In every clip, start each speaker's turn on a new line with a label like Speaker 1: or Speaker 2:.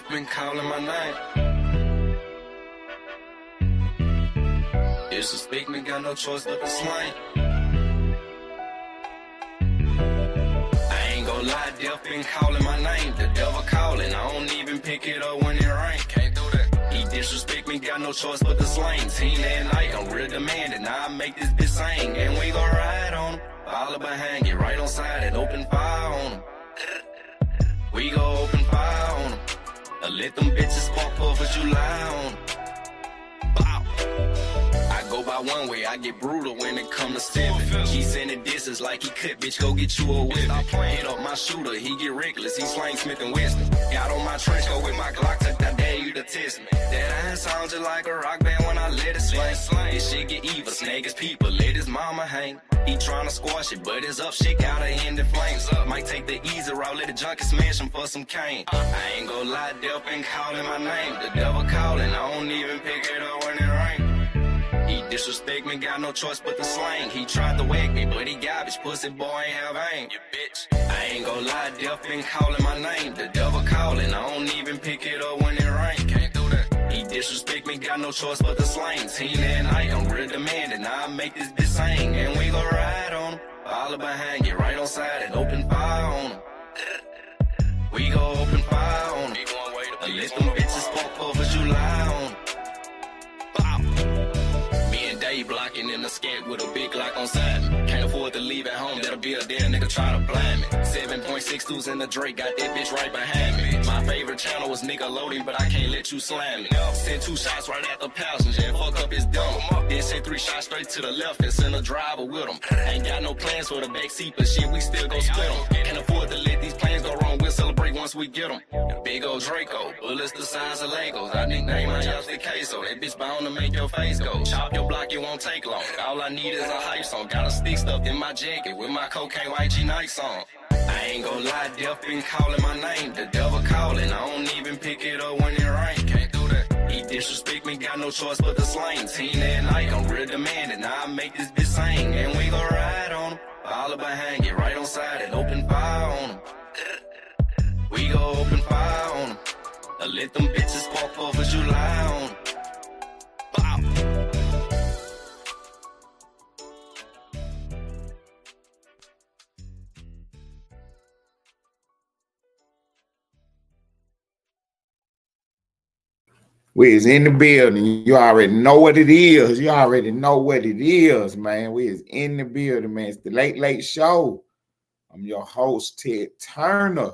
Speaker 1: death been calling my name. Disrespect me, got no choice but to slang. I ain't gon' lie, death been calling my name. The devil calling, I don't even pick it up when it rain. Can't do that. He disrespect me, got no choice but to slang. 10 at night, I'm real demanding. Now I make this bitch sing, and we gon' ride on him. All behind, get right on side and open fire on him. We gon' open fire on him. Let them bitches pop up as you lie on them. Bow. I go by one way, I get brutal when it come to stepping. He sending disses like he could, bitch, go get you a whip. Hit up my shooter, he get reckless, he slang Smith and Weston. Got on my trench coat with my Glock, I dare you to test me. That ass sound just like a rock band when I let it swing. This shit get evil, snag his people, let his mama hang. He tryna squash it, but his up shit gotta end in flames. Might take the easy route, let the junkie smash him for some cane. I ain't gon' lie, death been calling my name. The devil calling, I don't even pick it up when it rain. He disrespect me, got no choice but to slang. He tried to wake me, but he garbage, pussy boy ain't have aim. You bitch. I ain't gon' lie, death been calling my name. The devil calling, I don't even pick it up when it rain. Can't do that. He disrespect me, got no choice but to slang. 10 at night, I'm real demanding. Now I make this bitch sing, and we gon' ride on him. All behind, get right on side and open fire on him. We gon' open fire on him. Let them bitches pop up as you lie on him. Me and Dave blocking in the skank with a big lock on side me. Can't afford to leave at home, that'll be a damn nigga try to blind me. 7.62s in the Drake, got that bitch right behind me. My favorite channel was Nickelodeon, but I can't let you slam me. Send 2 shots right at the passenger and fuck up his dome. Then send 3 shots straight to the left and send a driver with him. Ain't got no plans for the backseat, but shit, we still gon' split them. Can't afford to let these plans go wrong, we'll celebrate once we get them. Big old Draco, bullets the size of Legos. I nickname my house the queso. That bitch bound to make your face go. Chop your block, it won't take long. All I need is a hype song. Got a stick stuffed in my jacket with my cocaine YG Nights on. I ain't gon' lie, death been calling my name. The devil calling, I don't even pick it up when it rain. Can't do that. He disrespect me, got no choice but to slang. 10 at night, I'm real demanding. Now I make this bitch sing, and we gon' ride on him. All behind, get right on side and open fire on him. We gon' open fire on him. Let them bitches pop up as you lie on him.
Speaker 2: We is in the building. You already know what it is. You already know what it is, man. We is in the building, man. It's the Late Late Show. I'm your host, Ted Turner,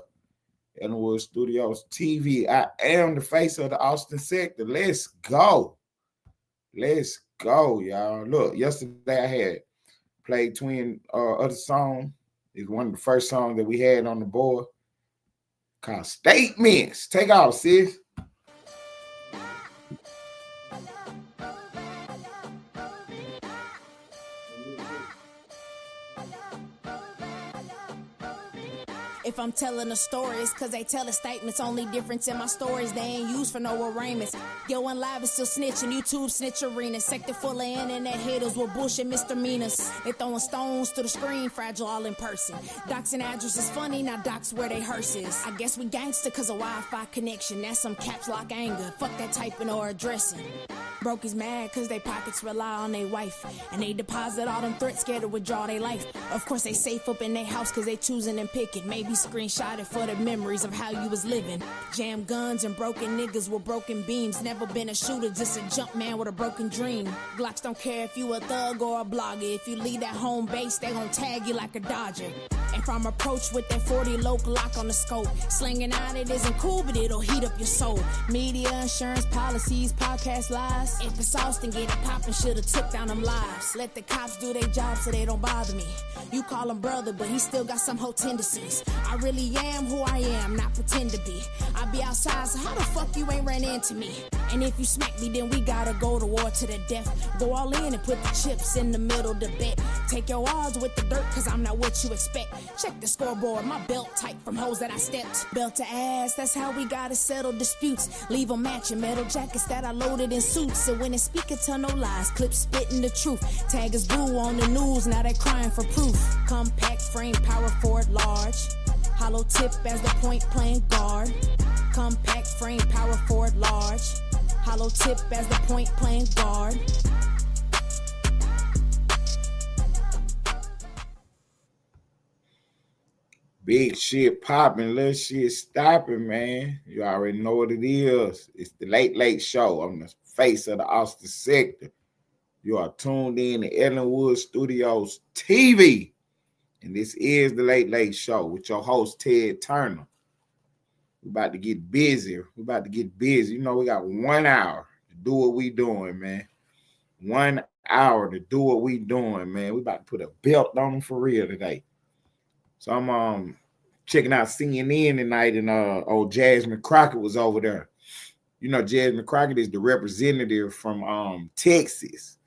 Speaker 2: Ellenwood Studios TV. I am the face of the Austin sector. Let's go. Let's go, y'all. Look, yesterday I had played Twin other song. It's one of the first songs that we had on the board called Statements. Take off, sis.
Speaker 3: If I'm telling a story, it's cause they tell the statements. Only difference in my stories, they ain't used for no arraignments. Going live is still snitching, YouTube snitch arena. Sector full of internet haters with bullshit misdemeanors. They throwing stones to the screen, fragile all in person. Docs and address is funny, now docs where they hearses. I guess we gangster cause of Wi-Fi connection. That's some caps lock anger, fuck that typing or addressing. Broke is mad cause they pockets rely on their wife. And they deposit all them threats, scared to withdraw their life. Of course they safe up in their house cause they choosing and picking. Maybe screenshot it for the memories of how you was living. Jam guns and broken niggas with broken beams. Never been a shooter, just a jump man with a broken dream. Glocks don't care if you a thug or a blogger. If you leave that home base, they gon' tag you like a Dodger. If I'm approached with that 40 local lock on the scope, slinging out it isn't cool, but it'll heat up your soul. Media, insurance, policies, podcast lies. If it's Austin, get it poppin', should've took down them lives. Let the cops do their job so they don't bother me. You call him brother, but he still got some whole tendencies. I really am who I am, not pretend to be. I be outside, so how the fuck you ain't ran into me? And if you smack me, then we gotta go to war to the death. Go all in and put the chips in the middle to bet. Take your odds with the dirt, cause I'm not what you expect. Check the scoreboard, my belt tight from hoes that I stepped. Belt to ass, that's how we gotta settle disputes. Leave them matching metal jackets that I loaded in suits. So when it's speaking, tell no lies, clips spitting the truth. Tag is Gooo on the news, now they crying for proof. Compact frame, power forward large. Hollow tip as the point playing guard. Compact frame, power forward, large. Hollow tip as the point playing guard.
Speaker 2: Big shit popping, little shit stopping, man. You already know what it is. It's the Late Late Show. I'm the face of the Austin sector. You are tuned in to Ellenwood Studios TV. And this is the Late Late Show with your host, Ted Turner. We're about to get busy. You know, we got 1 hour to do what we doing, man. 1 hour to do what we doing, man. We about to put a belt on them for real today. So I'm checking out CNN tonight, and old Jasmine Crockett was over there. You know, Jasmine Crockett is the representative from Texas.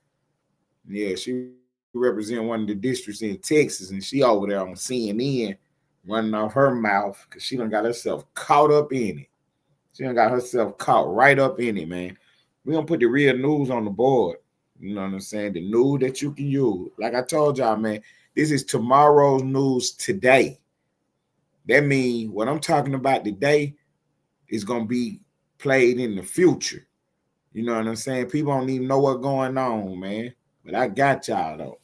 Speaker 2: Yeah, she represents one of the districts in Texas, and she over there on CNN running off her mouth because she done got herself caught up in it. She done got herself caught right up in it, man. We're going to put the real news on the board. You know what I'm saying? The news that you can use. Like I told y'all, man, this is tomorrow's news today. That means what I'm talking about today is going to be played in the future. You know what I'm saying? People don't even know what's going on, man. But I got y'all, though.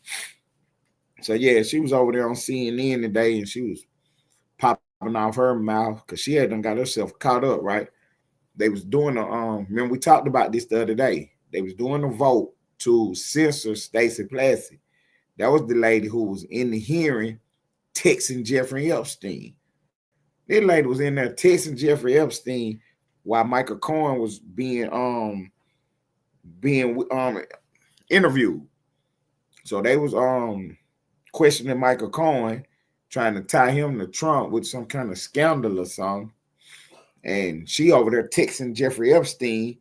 Speaker 2: So, yeah, she was over there on CNN today, and she was popping off her mouth because she had done got herself caught up, right? They was doing remember we talked about this the other day. They was doing a vote to censor Stacey Plassey. That was the lady who was in the hearing texting Jeffrey Epstein. That lady was in there texting Jeffrey Epstein while Michael Cohen was being interviewed. So they was questioning Michael Cohen, trying to tie him to Trump with some kind of scandal or something. And she over there texting Jeffrey Epstein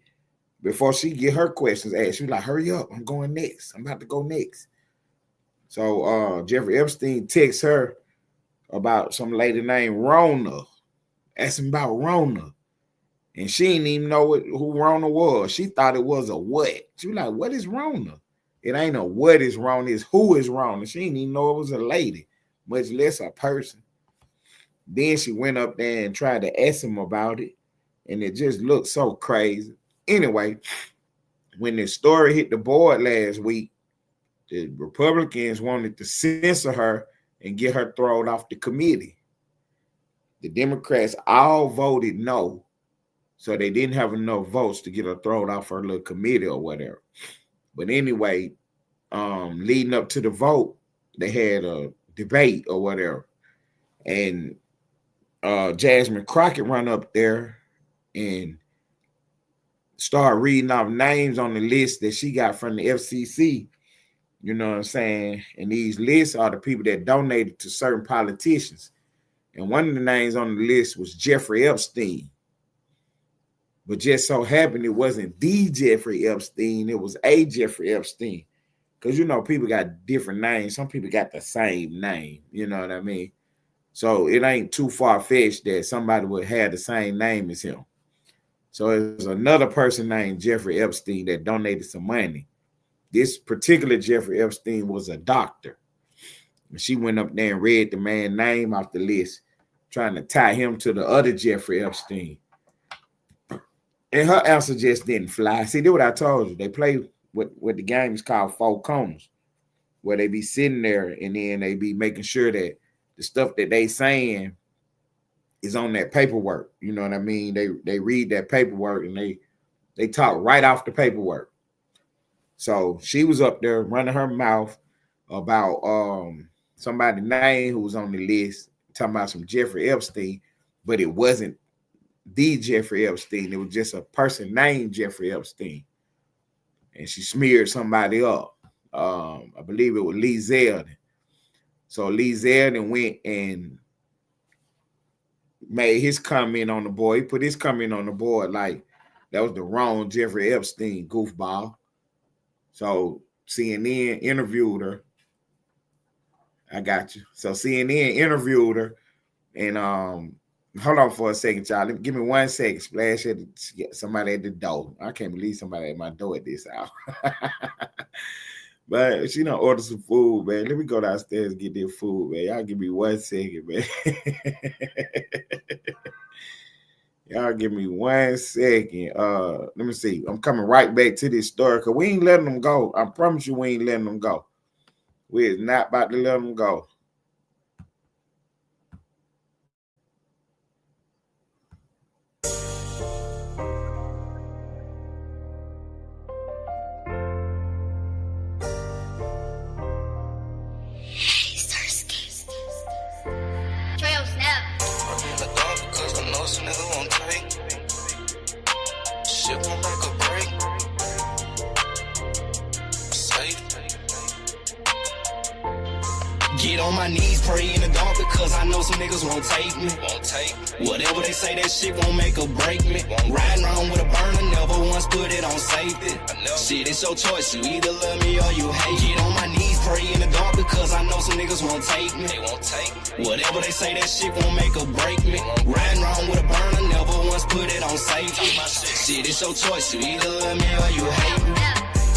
Speaker 2: before she get her questions asked. She was like, hurry up, I'm going next. I'm about to go next. So Jeffrey Epstein texts her about some lady named Rona, asking about Rona. And she didn't even know who Rona was. She thought it was a what. She was like, what is Rona? It ain't a what is Rona, it's who is Rona. She didn't even know it was a lady, much less a person. Then she went up there and tried to ask him about it, and it just looked so crazy. Anyway, when the story hit the board last week, the Republicans wanted to censor her and get her thrown off the committee. The Democrats all voted no, so they didn't have enough votes to get her thrown off her little committee or whatever. But anyway, leading up to the vote, they had a debate or whatever, and Jasmine Crockett run up there and start reading off names on the list that she got from the FCC. You know what I'm saying? And these lists are the people that donated to certain politicians. And one of the names on the list was Jeffrey Epstein. But just so happened it wasn't the Jeffrey Epstein, it was a Jeffrey Epstein. Because, you know, people got different names. Some people got the same name. You know what I mean? So it ain't too far-fetched that somebody would have the same name as him. So there's another person named Jeffrey Epstein that donated some money. This particular Jeffrey Epstein was a doctor. And she went up there and read the man's name off the list, trying to tie him to the other Jeffrey Epstein. And her answer just didn't fly. See, that's what I told you. They play what the game is called four corners, where they be sitting there and then they be making sure that the stuff that they saying is on that paperwork. You know what I mean? They read that paperwork and they talk right off the paperwork. So she was up there running her mouth about somebody's name who was on the list, talking about some Jeffrey Epstein, but it wasn't the Jeffrey Epstein. It was just a person named Jeffrey Epstein. And she smeared somebody up. I believe it was Lee Zeldin. So Lee Zeldin went and made his comment on the board. He put his comment on the board like that was the wrong Jeffrey Epstein, goofball. So CNN interviewed her. I got you. So CNN interviewed her, and hold on for a second, y'all. Give me 1 second. Splash at somebody at the door. I can't believe somebody at my door at this hour. But she done order some food, man. Let me go downstairs and get their food, man. Y'all give me 1 second, man. Y'all give me 1 second. Let me see. I'm coming right back to this story because we ain't letting them go. I promise you we ain't letting them go. We is not about to let them go.
Speaker 1: Get on my knees, pray in the dark because I know some niggas won't take me. Whatever they say, that shit won't make or break me. Riding around with a burner, never once put it on safety. Shit, it's your choice, you either love me or you hate. Get on my knees, pray in the dark because I know some niggas won't take me. Whatever they say, that shit won't make or break me. Riding around with a burner, never once put it on safety. Shit, it's your choice, you either love me or you hate me.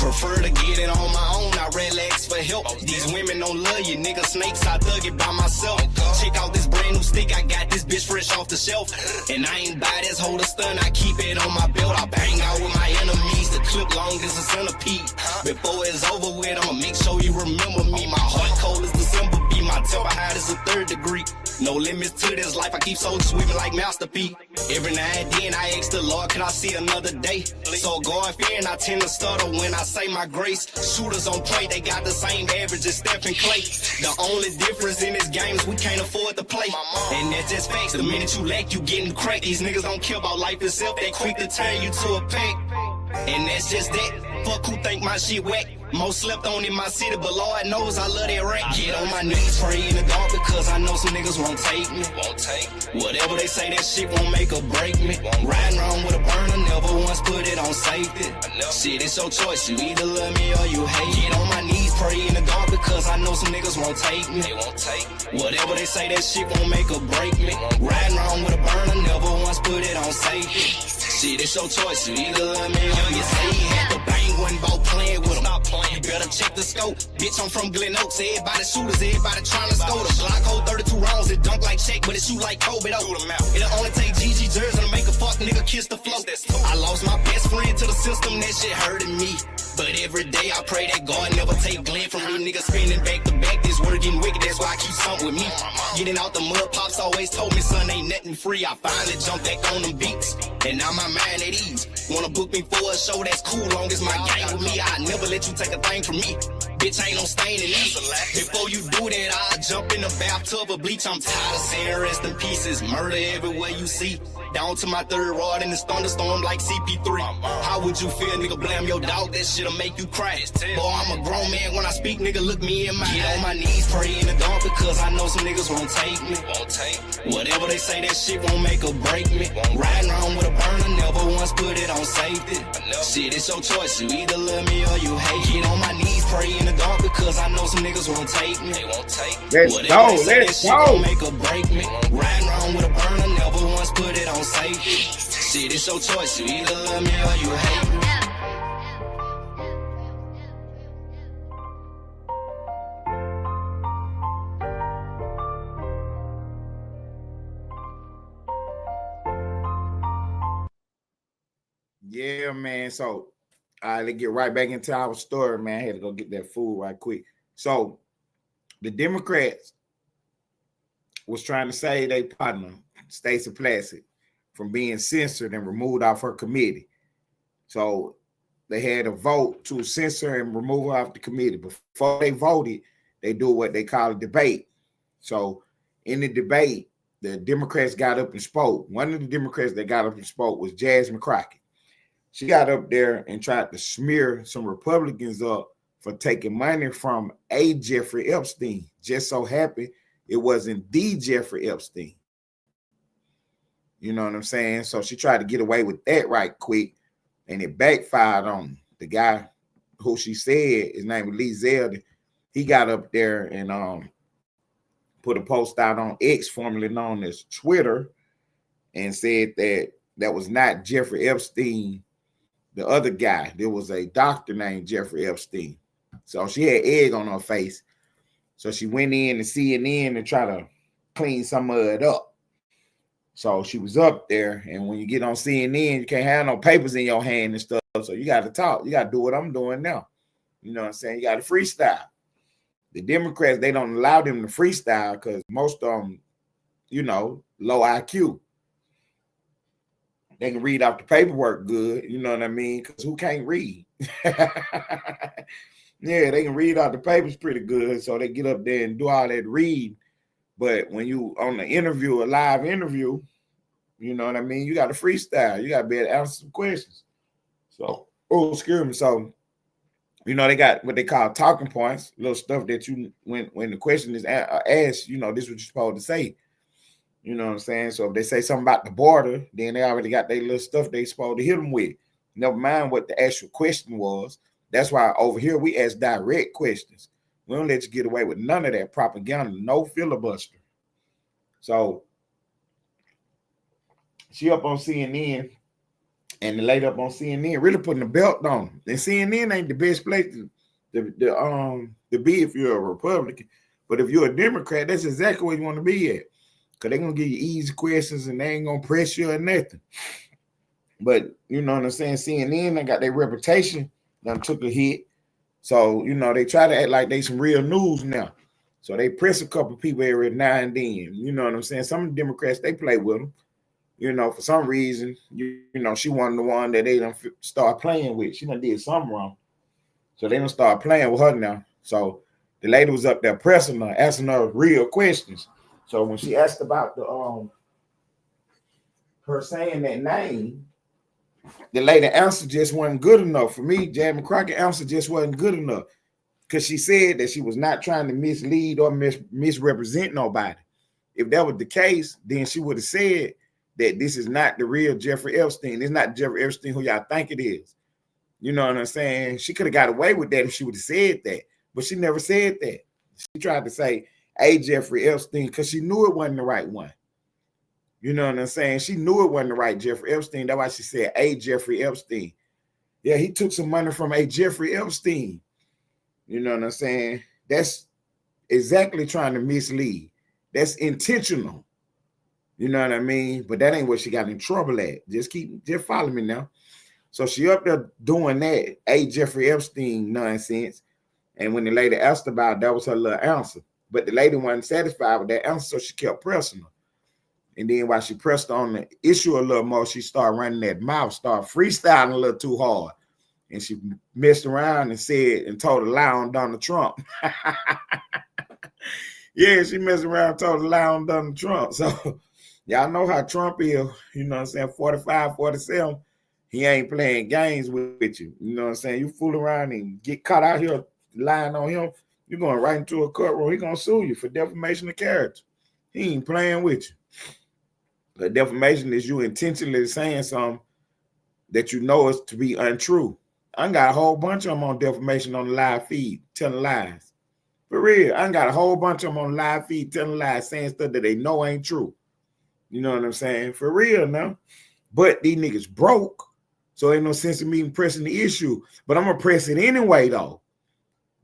Speaker 1: Prefer to get it on my own, I relax for help. These women don't love you, nigga snakes, I thug it by myself. Check out this brand new stick, I got this bitch fresh off the shelf. And I ain't buy this holder stun, I keep it on my belt. I bang out with my enemies, the clip long as a centipede. Before it's over with, I'ma make sure you remember me. My heart cold as December, be my temper hot as a 3rd degree. No limits to this life, I keep soul sweeping like Master P. Every now and then I ask the Lord, can I see another day? So God fearing, I tend to stutter when I say my grace. Shooters on play, they got the same average as Stephen Clay. The only difference in this game is we can't afford to play. And that's just facts, the minute you lack, you getting cracked. These niggas don't care about life itself, they quick to turn you to a pack. And that's just that, fuck who think my shit whack. Most slept on in my city, but Lord knows I love that rank. Get on my knees, pray in the dark because I know some niggas won't take me. Whatever they say, that shit won't make or break me. Riding around with a burner, never once put it on safety. Shit, it's your choice, you either love me or you hate. Get on my knees, pray in the dark because I know some niggas won't take me. Whatever they say, that shit won't make or break me. Riding around with a burner, never once put it on safety. Shit, it's your choice, you either love me or you say you had the bang one ball playing with them. You better check the scope. Bitch, I'm from Glen Oaks. Everybody shooters, everybody trying to score. The Glock hold 32 rounds. It dunk like Shaq, but it shoot like Kobe. It'll only take GG jersey to make a fuck nigga kiss the flow. I lost my best friend to the system. That shit hurting me. But every day I pray that God never take Glenn from me. Niggas spinning back to back. This word getting wicked. That's why I keep something with me. Getting out the mud, pops always told me, son, ain't nothing free. I finally jumped back on them beats. And now my mind at ease. Wanna book me for a show that's cool, long as my gang with me. I never let you take a thing from me. Bitch, ain't no stain in me. Before you do that, I'll jump in the bathtub of bleach. I'm tired of saying rest in pieces. Murder everywhere you see. Down to my 3rd rod in this thunderstorm like CP3. How would you feel, nigga? Blame your dog, that shit'll make you cry. Boy, I'm a grown man when I speak, nigga, look me in my eye. Get on my knees, pray in the dark because I know some niggas won't take me. Whatever they say, that shit won't make or break me. Riding around with a burner, never once put it on safety. Shit, it's your choice, you either love me or you hate. Get on my knees, pray in the dark because I know some niggas won't take me.
Speaker 2: Let's go, let's go.
Speaker 1: Make or break me. Riding around with a burner, never once put it on safety. Shit, it's your choice, you either love me or you hate me.
Speaker 2: Yeah, man. So, all right, let's get right back into our story, man. I had to go get that food right quick. So, the Democrats was trying to save their partner, Stacey Placid, from being censored and removed off her committee. So, they had a vote to censor and remove her off the committee. Before they voted, they do what they call a debate. So, in the debate, the Democrats got up and spoke. One of the Democrats that got up and spoke was Jasmine Crockett. She got up there and tried to smear some Republicans up for taking money from a Jeffrey Epstein. Just so happened it wasn't the Jeffrey Epstein. You know what I'm saying? So she tried to get away with that right quick, and it backfired on the guy who she said his name was Lee Zeldin. He got up there and put a post out on X, formerly known as Twitter, and said that that was not Jeffrey Epstein. The other guy, there was a doctor named Jeffrey Epstein. So she had egg on her face. So she went in to CNN and try to clean some of it up. So she was up there, and when you get on CNN, you can't have no papers in your hand and stuff. So you got to talk. You got to do what I'm doing now. You know what I'm saying? You got to freestyle. The Democrats, they don't allow them to freestyle because most of them, you know, low IQ. They can read off the paperwork good, you know what I mean? Because who can't read? Yeah, they can read out the papers pretty good, so they get up there and do all that read. But when you on the interview, a live interview, you know what I mean? You got to freestyle. You got to be able to answer some questions. So, excuse me. So, you know, they got what they call talking points, little stuff that you, when the question is asked, you know, this is what you're supposed to say. You know what I'm saying? So if they say something about the border, then they already got their little stuff they supposed to hit them with. Never mind what the actual question was. That's why over here we ask direct questions. We don't let you get away with none of that propaganda, no filibuster. So she up on CNN, and the lady up on CNN really putting the belt on them. And CNN ain't the best place to be if you're a Republican. But if you're a Democrat, that's exactly where you want to be at. Because they're going to give you easy questions and they ain't going to press you or nothing. But, you know what I'm saying? CNN, they got their reputation. Done took a hit. So, you know, they try to act like they some real news now. So they press a couple people every now and then. You know what I'm saying? Some of the Democrats, they play with them. You know, for some reason, you know, she wasn't the one that they done start playing with. She done did something wrong. So they done start playing with her now. So the lady was up there pressing her, asking her real questions. So when she asked about the her saying that name, the lady answer just wasn't good enough. For me, Jasmine Crockett answer just wasn't good enough. Because she said that she was not trying to mislead or misrepresent nobody. If that was the case, then she would have said that this is not the real Jeffrey Epstein. It's not Jeffrey Epstein who y'all think it is. You know what I'm saying? She could have got away with that if she would have said that. But she never said that. She tried to say, hey, Jeffrey Epstein, because she knew it wasn't the right one. You know what I'm saying? She knew it wasn't the right Jeffrey Epstein. That's why she said, hey, Jeffrey Epstein. Yeah, he took some money from a Jeffrey Epstein. You know what I'm saying? That's exactly trying to mislead. That's intentional. You know what I mean? But that ain't what she got in trouble at. Just follow me now. So she up there doing that, a Jeffrey Epstein nonsense. And when the lady asked about it, that was her little answer. But the lady wasn't satisfied with that answer, so she kept pressing her. And then while she pressed on the issue a little more, she started running that mouth, started freestyling a little too hard. And she messed around and said and told a lie on Donald Trump. Yeah, she messed around and told a lie on Donald Trump. So y'all know how Trump is, you know what I'm saying, 45, 47. He ain't playing games with you. You know what I'm saying? You fool around and get caught out here lying on him, you're going right into a courtroom. He's going to sue you for defamation of character. He ain't playing with you. The defamation is you intentionally saying something that you know is to be untrue. I got a whole bunch of them on defamation on the live feed, telling lies. For real, I got a whole bunch of them on the live feed telling lies, saying stuff that they know ain't true. You know what I'm saying? For real now. But these niggas broke, so ain't no sense in me pressing the issue. But I'm going to press it anyway, though.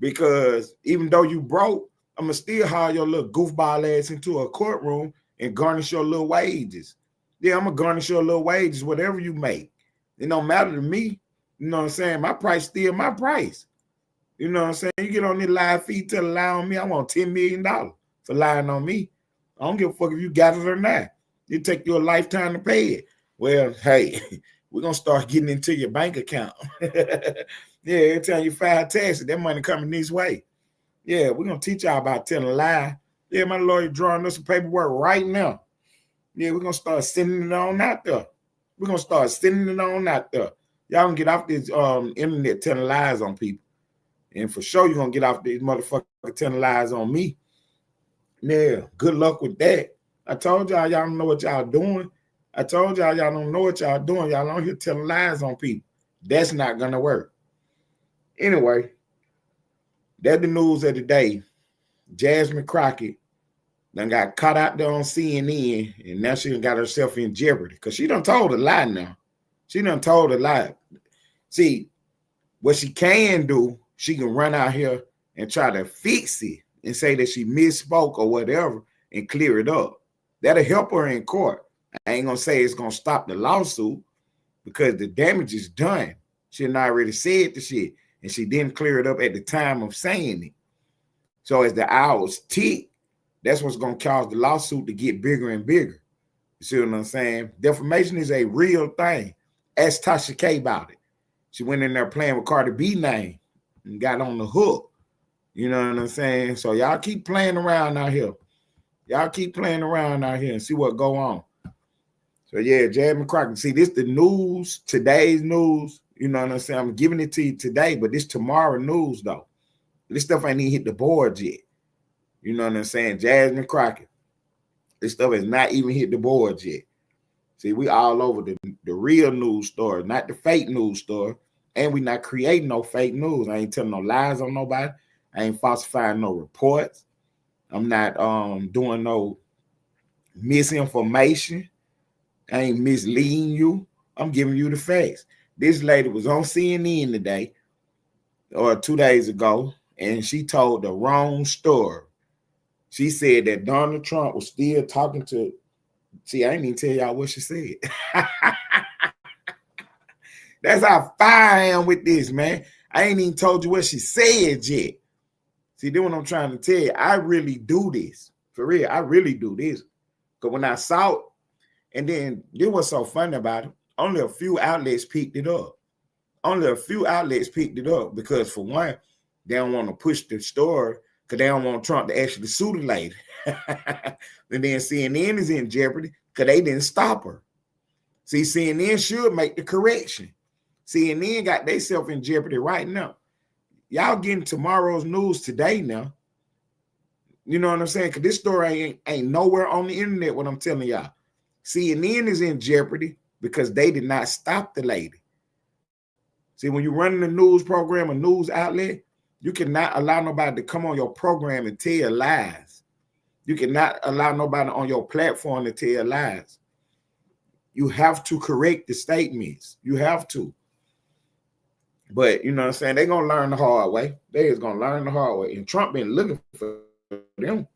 Speaker 2: Because even though you broke, I'm going to still haul your little goofball ass into a courtroom and garnish your little wages. Yeah, I'm going to garnish your little wages, whatever you make. It don't matter to me. You know what I'm saying? My price still my price. You know what I'm saying? You get on this live feed, tell a lie on me, I want $10 million for lying on me. I don't give a fuck if you got it or not. It take you a lifetime to pay it. Well, hey, we're going to start getting into your bank account. Yeah, every time you file taxes, that money coming this way. Yeah, we're going to teach y'all about telling a lie. Yeah, my lawyer drawing us some paperwork right now. Yeah, we're going to start sending it on out there. We're going to start sending it on out there. Y'all can get off this internet telling lies on people. And for sure, you're going to get off this motherfucker telling lies on me. Yeah, good luck with that. I told y'all don't know what y'all doing. I told y'all don't know what y'all doing. Y'all on here telling lies on people. That's not going to work. Anyway, that's the news of the day. Jasmine Crockett done got caught out there on CNN, and now she done got herself in jeopardy because she done told a lie now. She done told a lie. See, what she can do, she can run out here and try to fix it and say that she misspoke or whatever and clear it up. That'll help her in court. I ain't gonna say it's gonna stop the lawsuit because the damage is done. She had already said the shit, and she didn't clear it up at the time of saying it. So as the hours tick, that's what's gonna cause the lawsuit to get bigger and bigger. You see what I'm saying? Defamation is a real thing. Ask Tasha K about it. She went in there playing with Cardi B name and got on the hook. You know what I'm saying? So y'all keep playing around out here. Y'all keep playing around out here and see what go on. So yeah, Jasmine Crockett. See, this the news, today's news. You know what I'm saying? I'm giving it to you today, but this tomorrow news though. This stuff ain't even hit the boards yet. You know what I'm saying? Jasmine Crockett. This stuff has not even hit the boards yet. See, we all over the real news story, not the fake news story. And we not creating no fake news. I ain't telling no lies on nobody. I ain't falsifying no reports. I'm not doing no misinformation. I ain't misleading you. I'm giving you the facts. This lady was on CNN today or 2 days ago, and she told the wrong story. She said that Donald Trump was still talking to, see, I ain't even tell y'all what she said. That's how fire I am with this, man. I ain't even told you what she said yet. See, then what I'm trying to tell you, I really do this. For real, I really do this. Because when I saw it, and then this was so funny about it, only a few outlets picked it up. Only a few outlets picked it up because, for one, they don't want to push the story because they don't want Trump to actually sue the lady. And then CNN is in jeopardy because they didn't stop her. See, CNN should make the correction. CNN got themselves in jeopardy right now. Y'all getting tomorrow's news today now. You know what I'm saying? Because this story ain't nowhere on the internet, what I'm telling y'all. CNN is in jeopardy because they did not stop the lady. See, when you're running a news program, a news outlet, you cannot allow nobody to come on your program and tell lies. You cannot allow nobody on your platform to tell lies. You have to correct the statements. You have to. But, you know what I'm saying? They're going to learn the hard way. They is going to learn the hard way. And Trump been looking for them.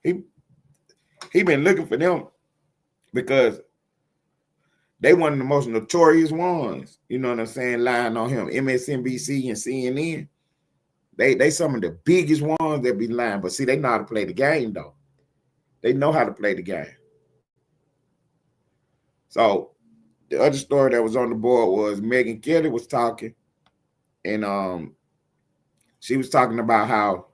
Speaker 2: He been looking for them because they one of the most notorious ones. You know what I'm saying? Lying on him. MSNBC and CNN. They some of the biggest ones that be lying. But see, they know how to play the game, though. They know how to play the game. So the other story that was on the board was Megyn Kelly was talking, and she was talking about how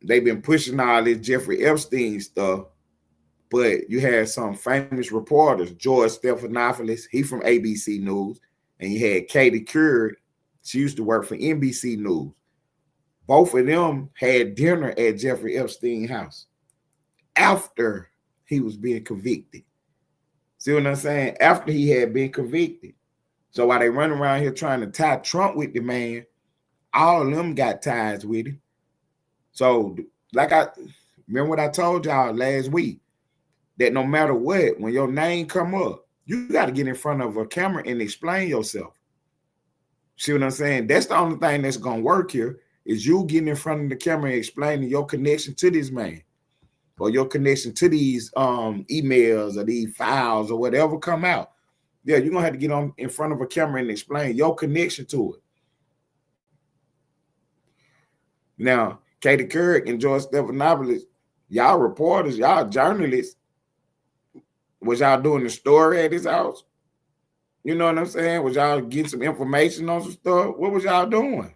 Speaker 2: they've been pushing all this Jeffrey Epstein stuff, but you had some famous reporters, George Stephanopoulos, he from ABC News, and you had Katie Couric, she used to work for NBC News. Both of them had dinner at Jeffrey Epstein's house after he was being convicted. See what I'm saying? After he had been convicted. So while they run around here trying to tie Trump with the man, all of them got ties with him. So like I remember what I told y'all last week, that no matter what, when your name come up, you got to get in front of a camera and explain yourself. See what I'm saying? That's the only thing that's going to work here is you getting in front of the camera and explaining your connection to this man or your connection to these emails or these files or whatever come out. Yeah, you're going to have to get on in front of a camera and explain your connection to it. Now, Katie Couric and George Stephanopoulos, y'all reporters, y'all journalists, was y'all doing the story at his house? You know what I'm saying? Was y'all getting some information on some stuff? What was y'all doing?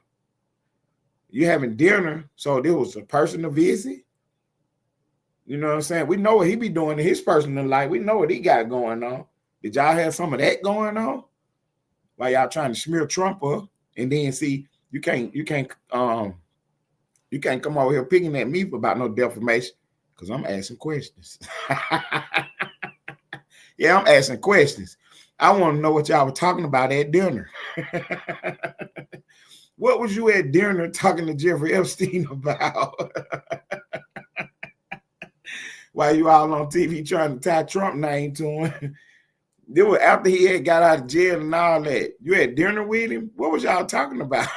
Speaker 2: You having dinner, so there was a personal visit? You know what I'm saying? We know what he be doing in his personal life. We know what he got going on. Did y'all have some of that going on? While y'all trying to smear Trump up, and then see, you can't come over here picking at me about no defamation because I'm asking questions. Yeah, I'm asking questions. I want to know what y'all were talking about at dinner. What was you at dinner talking to Jeffrey Epstein about? While you all on TV trying to tie Trump name to him. Then after he had got out of jail and all that, you had dinner with him? What was y'all talking about?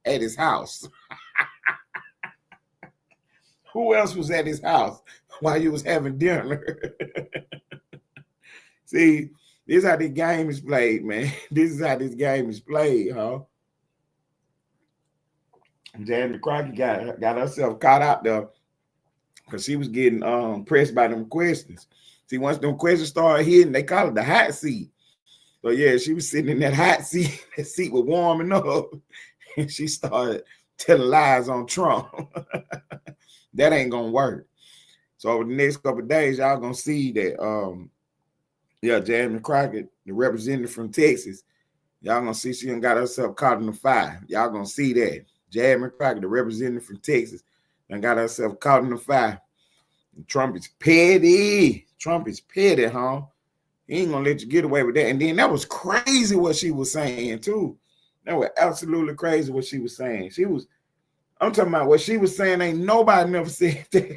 Speaker 2: At his house. Who else was at his house while you was having dinner? See, this is how this game is played, man. This is how this game is played, huh? Jasmine Crockett got herself caught out there because she was getting pressed by them questions. See, once them questions started hitting, they call it the hot seat. So yeah, she was sitting in that hot seat. That seat was warming up, and she started telling lies on Trump. That ain't gonna work. So over the next couple of days, y'all gonna see that Jasmine Crockett, the representative from Texas, y'all gonna see she done got herself caught in the fire. Y'all gonna see that. Jasmine Crockett, the representative from Texas, done got herself caught in the fire. And Trump is petty. Trump is petty, huh? He ain't gonna let you get away with that. And then that was crazy what she was saying, too. That was absolutely crazy what she was saying. I'm talking about what she was saying. Ain't nobody never said that.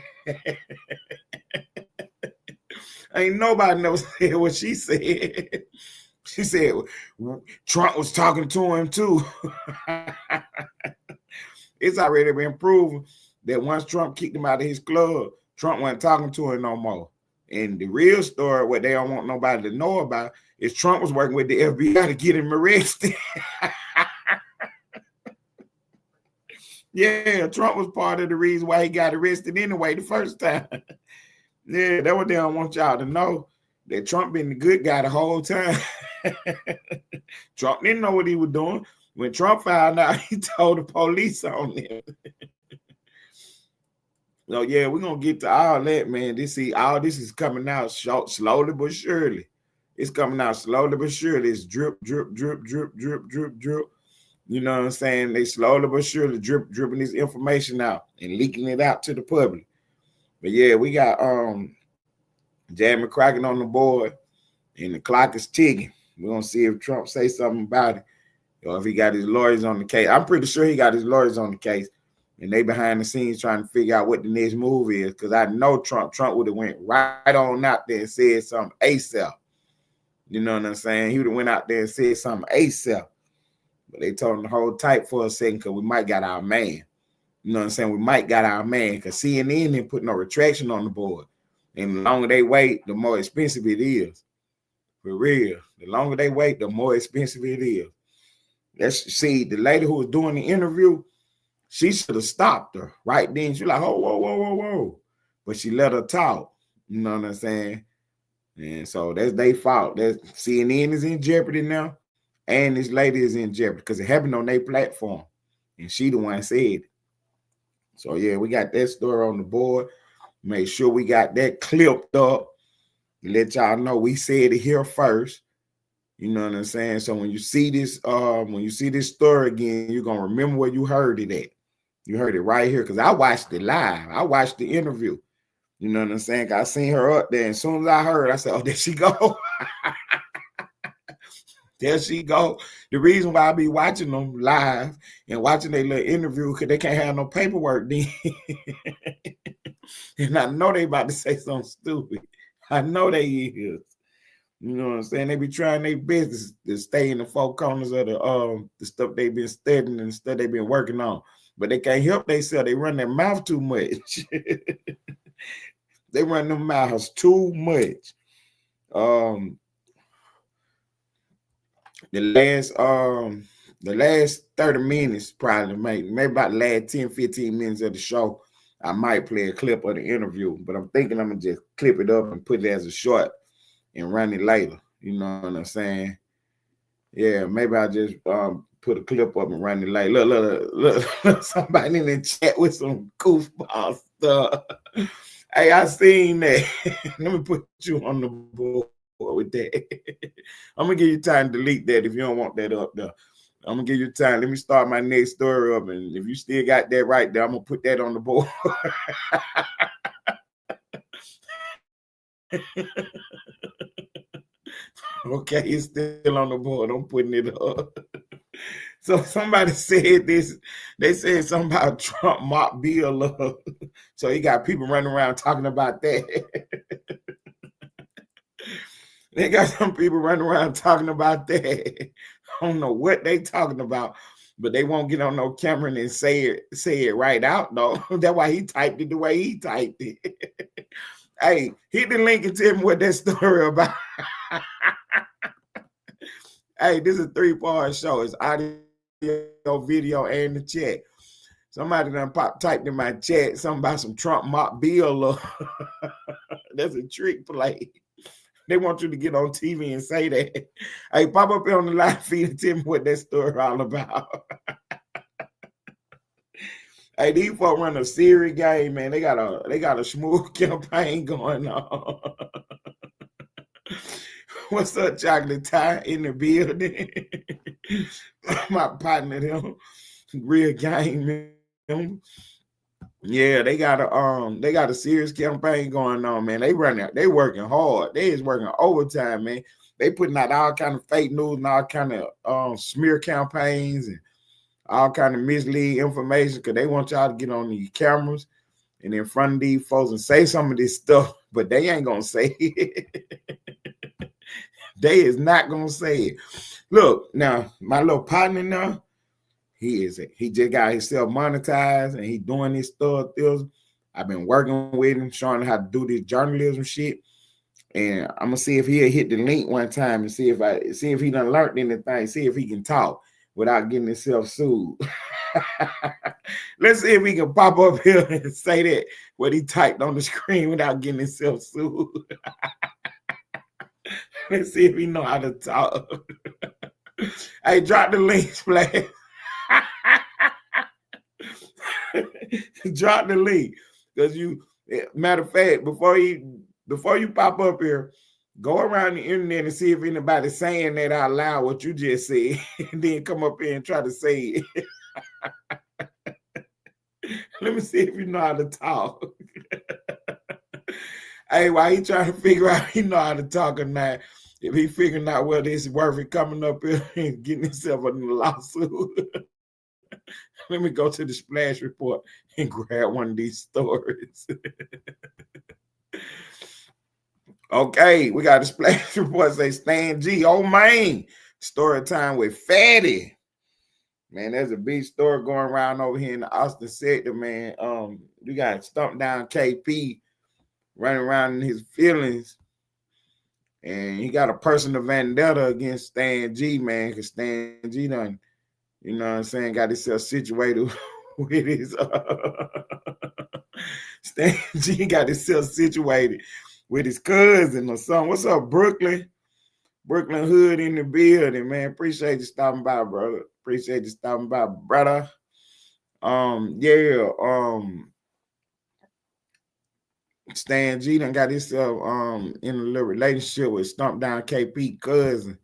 Speaker 2: Ain't nobody never said what she said. She said Trump was talking to him too. It's already been proven that once Trump kicked him out of his club, Trump wasn't talking to him no more. And the real story, what they don't want nobody to know about, is Trump was working with the FBI to get him arrested. Yeah, Trump was part of the reason why he got arrested anyway the first time. Yeah, that's what they don't want y'all to know, that Trump been the good guy the whole time. Trump didn't know what he was doing. When Trump found out, he told the police on him. So yeah, we're gonna get to all that, man. All this is coming out slowly but surely. It's coming out slowly but surely. It's drip, drip, drip, drip, drip, drip, drip. You know what I'm saying? They slowly but surely dripping this information out and leaking it out to the public. But yeah, we got Jasmine Crockett on the board, and the clock is ticking. We're gonna see if Trump say something about it, or if he got his lawyers on the case. I'm pretty sure he got his lawyers on the case, and they behind the scenes trying to figure out what the next move is. Because I know Trump would have went right on out there and said something ASAP. You know what I'm saying? He would have went out there and said something ASAP. But they told him to hold tight for a second because we might got our man. You know what I'm saying? We might got our man because CNN didn't put no retraction on the board. And the longer they wait, the more expensive it is. For real. The longer they wait, the more expensive it is. Let's see, the lady who was doing the interview, she should have stopped her right then. She was like, oh, whoa, whoa, whoa, whoa. But she let her talk. You know what I'm saying? And so that's their fault. CNN is in jeopardy now. And this lady is in jeopardy because it happened on their platform. And she the one said it. So, yeah, we got that story on the board. Make sure we got that clipped up. Let y'all know we said it here first. You know what I'm saying? So when you see this story again, you're going to remember where you heard it at. You heard it right here because I watched it live. I watched the interview. You know what I'm saying? I seen her up there. And as soon as I heard, I said, oh, there she go. There she go. The reason why I be watching them live and watching their little interview because they can't have no paperwork then. And I know they about to say something stupid. I know they is. You know what I'm saying? They be trying their best to stay in the four corners of the stuff they've been studying and the stuff they've been working on. But they can't help themselves. They run their mouth too much. They run their mouths too much. The last 30 minutes, probably maybe about the last 10, 15 minutes of the show, I might play a clip of the interview, but I'm thinking I'm gonna just clip it up and put it as a short and run it later. You know what I'm saying? Yeah, maybe I'll just put a clip up and run it later. Look, somebody in the chat with some goofball stuff. Hey, I seen that. Let me put you on the board with that. I'm gonna give you time to delete that if you don't want that up there. I'm gonna give you time. Let me start my next story up, and if you still got that right there, I'm gonna put that on the board. Okay, it's still on the board. I'm putting it up. So somebody said this. They said something about Trump mock Bill up. So he got people running around talking about that. They got some people running around talking about that. I don't know what they talking about, but they won't get on no camera and say it right out though. That's why he typed it the way he typed it. Hey, hit the link and tell me what that story about. Hey, this is a 3-part show. It's audio, video, and the chat. Somebody done typed in my chat something about some Trump mock bill. That's a trick play. They want you to get on TV and say that. Hey, pop up here on the live feed and tell me what that story all about. Hey, these folks run a serious game, man. They got a smooth campaign going on. What's up, Chocolate Tie in the building? My partner, them real game, man. Yeah, they got a serious campaign going on, man. They working hard. They is working overtime, man. They putting out all kind of fake news and all kind of smear campaigns and all kind of mislead information because they want y'all to get on these cameras and in front of these folks and say some of this stuff, but they ain't gonna say it. They is not gonna say it. Look, now my little partner now, he just got himself monetized and he doing this stuff. I've been working with him, showing him how to do this journalism shit. And I'm gonna see if he'll hit the link one time and see if he done learned anything, see if he can talk without getting himself sued. Let's see if we can pop up here and say that what he typed on the screen without getting himself sued. Let's see if he know how to talk. Hey, drop the link, Splash. Drop the link. Because matter of fact, before you pop up here, go around the internet and see if anybody's saying that out loud, what you just said, and then come up here and try to say it. Let me see if you know how to talk. Hey, while he trying to figure out he know how to talk or not, if he figuring out whether it's worth it coming up here and getting himself in a lawsuit, let me go to the Splash Report and grab one of these stories. Okay, we got the Splash Report say Stan G. Oh, man. Story time with Fatty. Man, there's a big story going around over here in the Austin sector, man. You got Stump Down KP running around in his feelings. And he got a personal vendetta against Stan G, man, because Stan G done, you know what I'm saying, got himself situated with his Stan G got himself situated with his cousin or something. What's up, Brooklyn? Brooklyn Hood in the building, man. Appreciate you stopping by, brother. Appreciate you stopping by, brother. Stan G done got himself in a little relationship with Stump Down KP cousin.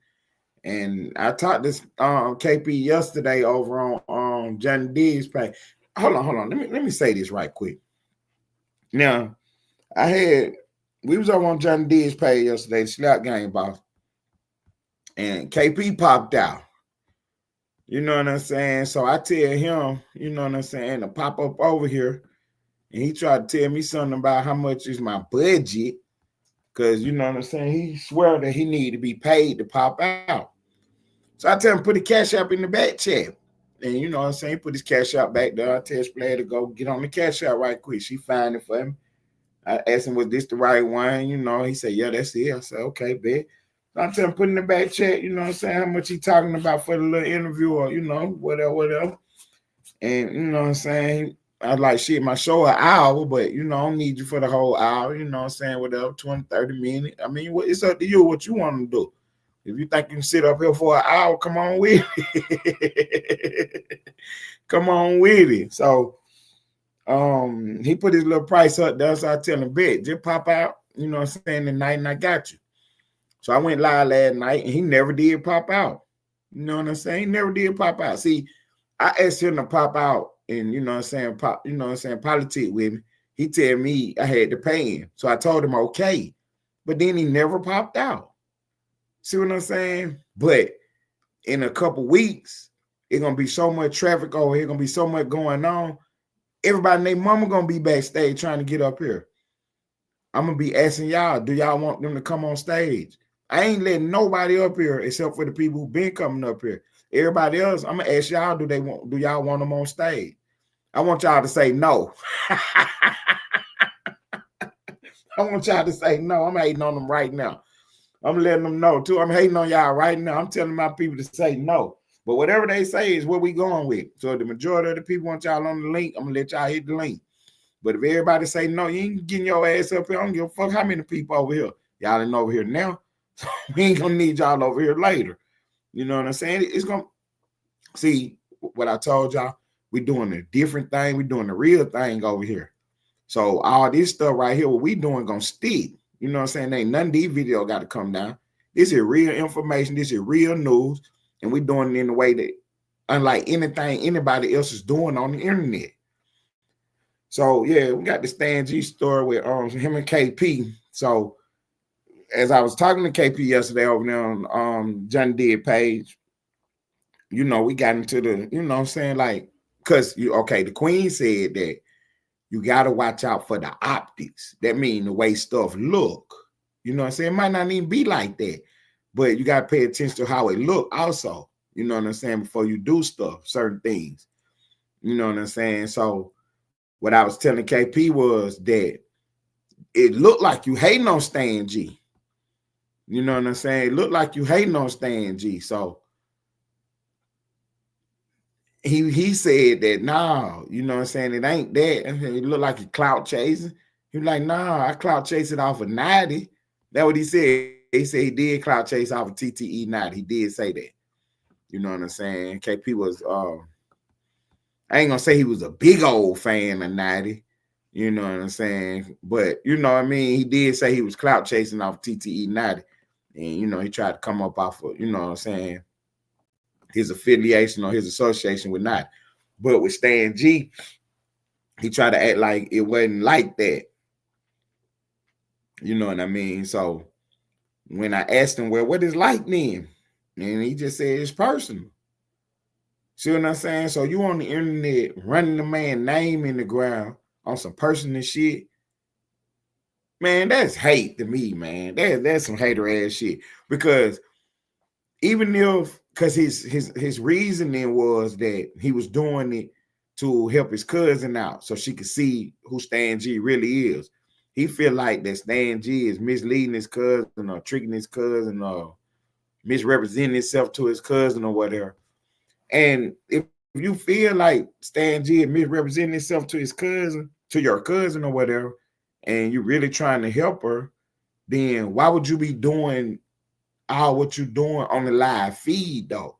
Speaker 2: And I talked to KP yesterday over on Johnny D's page. Hold on. Let me say this right quick. Now, we was over on Johnny D's page yesterday, the slap game boss. And KP popped out. You know what I'm saying? So I tell him, you know what I'm saying, to pop up over here. And he tried to tell me something about how much is my budget. Because, you know what I'm saying, he swear that he need to be paid to pop out. So I tell him, put the cash app in the back chat. And you know what I'm saying, he put his cash app back there. I tell Splash to go get on the cash app right quick. She find it for him. I asked him, was this the right one? You know, he said, yeah, that's it. I said, okay, bet. So I tell him, put in the back chat, you know what I'm saying, how much he talking about for the little interview or, you know, whatever. And, you know what I'm saying, I like, shit, my show an hour, but, you know, I don't need you for the whole hour, you know what I'm saying, whatever, 20, 30 minutes. I mean, it's up to you what you want to do. If you think you can sit up here for an hour, come on with it. Come on with it. So he put his little price up there, so I tell him, bet, just pop out, you know what I'm saying, tonight, and I got you. So I went live last night, and he never did pop out. You know what I'm saying? He never did pop out. See, I asked him to pop out and, you know what I'm saying, politic with me. He tell me I had to pay him. So I told him, okay. But then he never popped out. See what I'm saying? But in a couple weeks, it's going to be so much traffic over here. Going to be so much going on. Everybody and their mama going to be backstage trying to get up here. I'm going to be asking y'all, do y'all want them to come on stage? I ain't letting nobody up here except for the people who've been coming up here. Everybody else, I'm gonna ask y'all, do y'all want them on stage? I want y'all to say no. I want y'all to say no. I'm hating on them right now. I'm letting them know too. I'm hating on y'all right now. I'm telling my people to say no. But whatever they say is what we going with. So the majority of the people want y'all on the link. I'm gonna let y'all hit the link. But if everybody say no, you ain't getting your ass up here. I don't give a fuck how many people over here. Y'all ain't over here now. So we ain't gonna need y'all over here later. You know what I'm saying? It's gonna see what I told y'all. We doing a different thing. We doing the real thing over here. So all this stuff right here, what we doing gonna stick. You know what I'm saying? Ain't none of these video got to come down. This is real information. This is real news. And we doing it in a way that unlike anything anybody else is doing on the internet. So yeah, we got the Stan G story with him and KP. So as I was talking to KP yesterday over there on John Deere page, you know, we got into the, you know what I'm saying, like, because the Queen said that you got to watch out for the optics. That means the way stuff look. You know what I'm saying? It might not even be like that, but you got to pay attention to how it look also. You know what I'm saying? Before you do stuff, certain things. You know what I'm saying? So what I was telling KP was that it looked like you hating on Stan G. You know what I'm saying? It looked like you hating on Stan G. So he said that, nah, you know what I'm saying? It ain't that. It looked like he clout chasing. He was like, nah, I clout chased it off of 90. That's what he said. He said he did clout chase off of TTE 90. He did say that. You know what I'm saying? KP was, I ain't gonna say he was a big old fan of 90. You know what I'm saying? But, you know what I mean? He did say he was clout chasing off TTE 90. And, you know, he tried to come up off of, you know what I'm saying, his affiliation or his association with 90. But with Stan G, he tried to act like it wasn't like that. You know what I mean? So when I asked him, well, what is like then? And he just said it's personal. See what I'm saying? So you on the internet running the man name in the ground on some personal shit. Man, that's hate to me, man. That's some hater ass shit. Because even if, because his reasoning was that he was doing it to help his cousin out so she could see who Stan G really is. He feel like that Stan G is misleading his cousin or tricking his cousin or misrepresenting himself to his cousin or whatever. And if you feel like Stan G is misrepresenting himself to his cousin, to your cousin or whatever, and you're really trying to help her, then why would you be doing all what you're doing on the live feed though?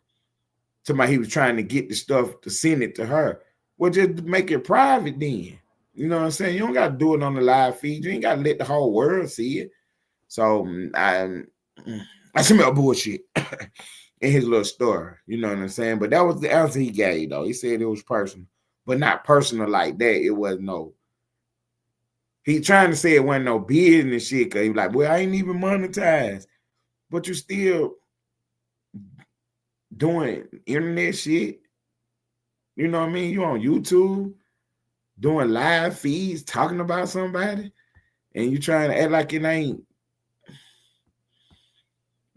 Speaker 2: Somebody he was trying to get the stuff to send it to her. Well, just make it private then. You know what I'm saying? You don't got to do it on the live feed. You ain't got to let the whole world see it. So I smell bullshit in his little story. You know what I'm saying? But that was the answer he gave though. He said it was personal, but not personal like that. It wasn't no. He trying to say it wasn't no business shit. Cause he was like, well, I ain't even monetized. But you still doing internet shit. You know what I mean? You on YouTube doing live feeds talking about somebody and you trying to act like it ain't.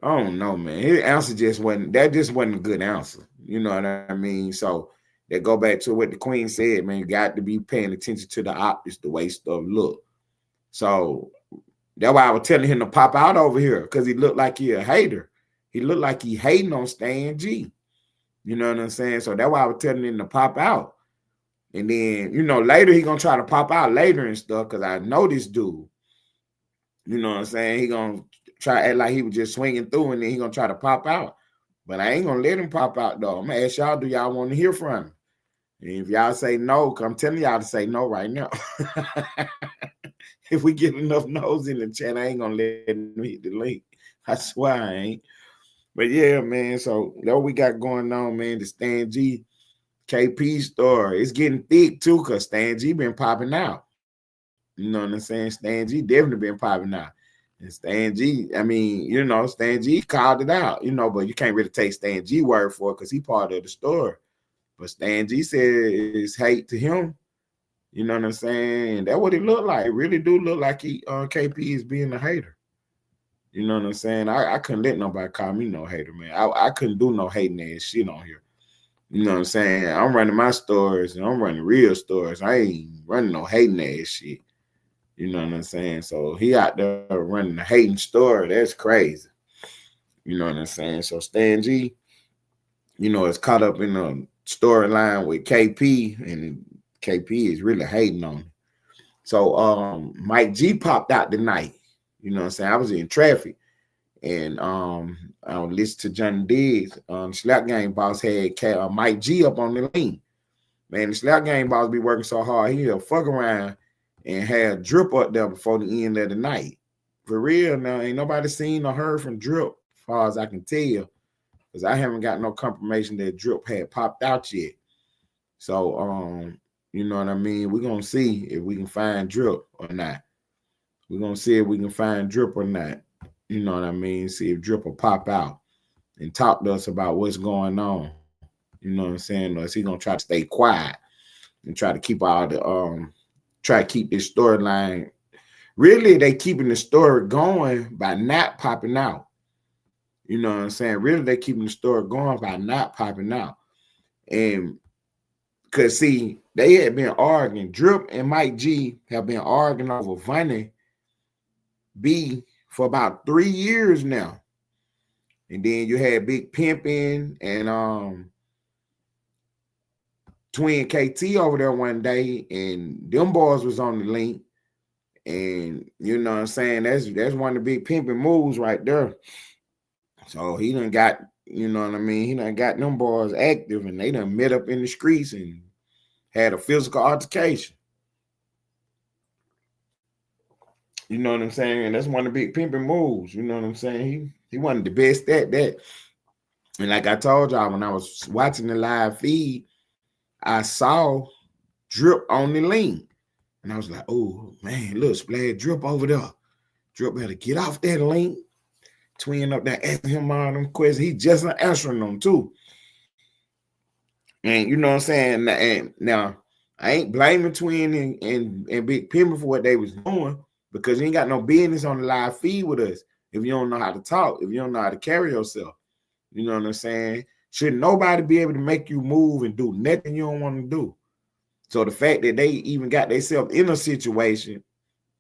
Speaker 2: I don't know, man. His answer just wasn't a good answer. You know what I mean? So they go back to what the Queen said, man. You got to be paying attention to the optics, the way stuff look. So that's why I was telling him to pop out over here because he looked like he a hater. He looked like he hating on Stan G. You know what I'm saying? So that's why I was telling him to pop out. And then, you know, later he gonna try to pop out later and stuff because I know this dude. You know what I'm saying? He gonna try to act like he was just swinging through and then he gonna try to pop out. But I ain't gonna let him pop out though. I'm gonna ask y'all, do y'all want to hear from him? And if y'all say no, I'm telling y'all to say no right now. If we get enough no's in the chat, I ain't gonna let him hit the link. I swear I ain't. But yeah, man. So that what we got going on, man. The Stan G KP story. It's getting thick too, because Stan G been popping out. You know what I'm saying? Stan G definitely been popping out. And Stan G, I mean, you know, Stan G called it out, you know, but you can't really take Stan G word for it because he part of the story. But Stan G said it's hate to him. You know what I'm saying? And that's what it looked like. It really do look like he KP is being a hater. You know what I'm saying? I couldn't let nobody call me no hater, man. I couldn't do no hating ass shit on here. You know what I'm saying? I'm running my stories and I'm running real stories. I ain't running no hating ass shit. You know what I'm saying? So he out there running a hating story. That's crazy. You know what I'm saying? So Stan G, you know, is caught up in a storyline with KP, and KP is really hating on him. So Mike G popped out tonight. You know what I'm saying? I was in traffic. And I listened to Johnny Diggs. Slap Game Boss had Mike G up on the link. Man, the Slap Game Boss be working so hard, he'll fuck around and have Drip up there before the end of the night. For real, now, ain't nobody seen or heard from Drip, as far as I can tell, because I haven't got no confirmation that Drip had popped out yet. So, you know what I mean? We're going to see if we can find Drip or not. We're going to see if we can find Drip or not. You know what I mean? See if Drip will pop out and talk to us about what's going on. You know what I'm saying? Or is he gonna try to stay quiet and try to keep all the try to keep this storyline? Really, they keeping the story going by not popping out. You know what I'm saying? Really, they keeping the story going by not popping out. And cause see, they had been arguing. Drip and Mike G have been arguing over Vonnie B for about 3 years now. And then you had Big Pimpin' and Twin KT over there one day, and them boys was on the link. And you know what I'm saying? That's one of the Big Pimpin' moves right there. So he done got, you know what I mean? He done got them boys active, and they done met up in the streets and had a physical altercation. You know what I'm saying? And that's one of the Big Pimpin' moves. You know what I'm saying? He wasn't the best at that. And like I told y'all, when I was watching the live feed, I saw Drip on the link. And I was like, oh, man, look, Splash Drip over there. Drip better get off that link. Twin up there asking him all them questions. He just answering them, too. And you know what I'm saying? And now, I ain't blaming Twin and Big Pimpin' for what they was doing, because you ain't got no business on the live feed with us if you don't know how to talk, if you don't know how to carry yourself. You know what I'm saying? Should nobody be able to make you move and do nothing you don't want to do? So the fact that they even got themselves in a situation,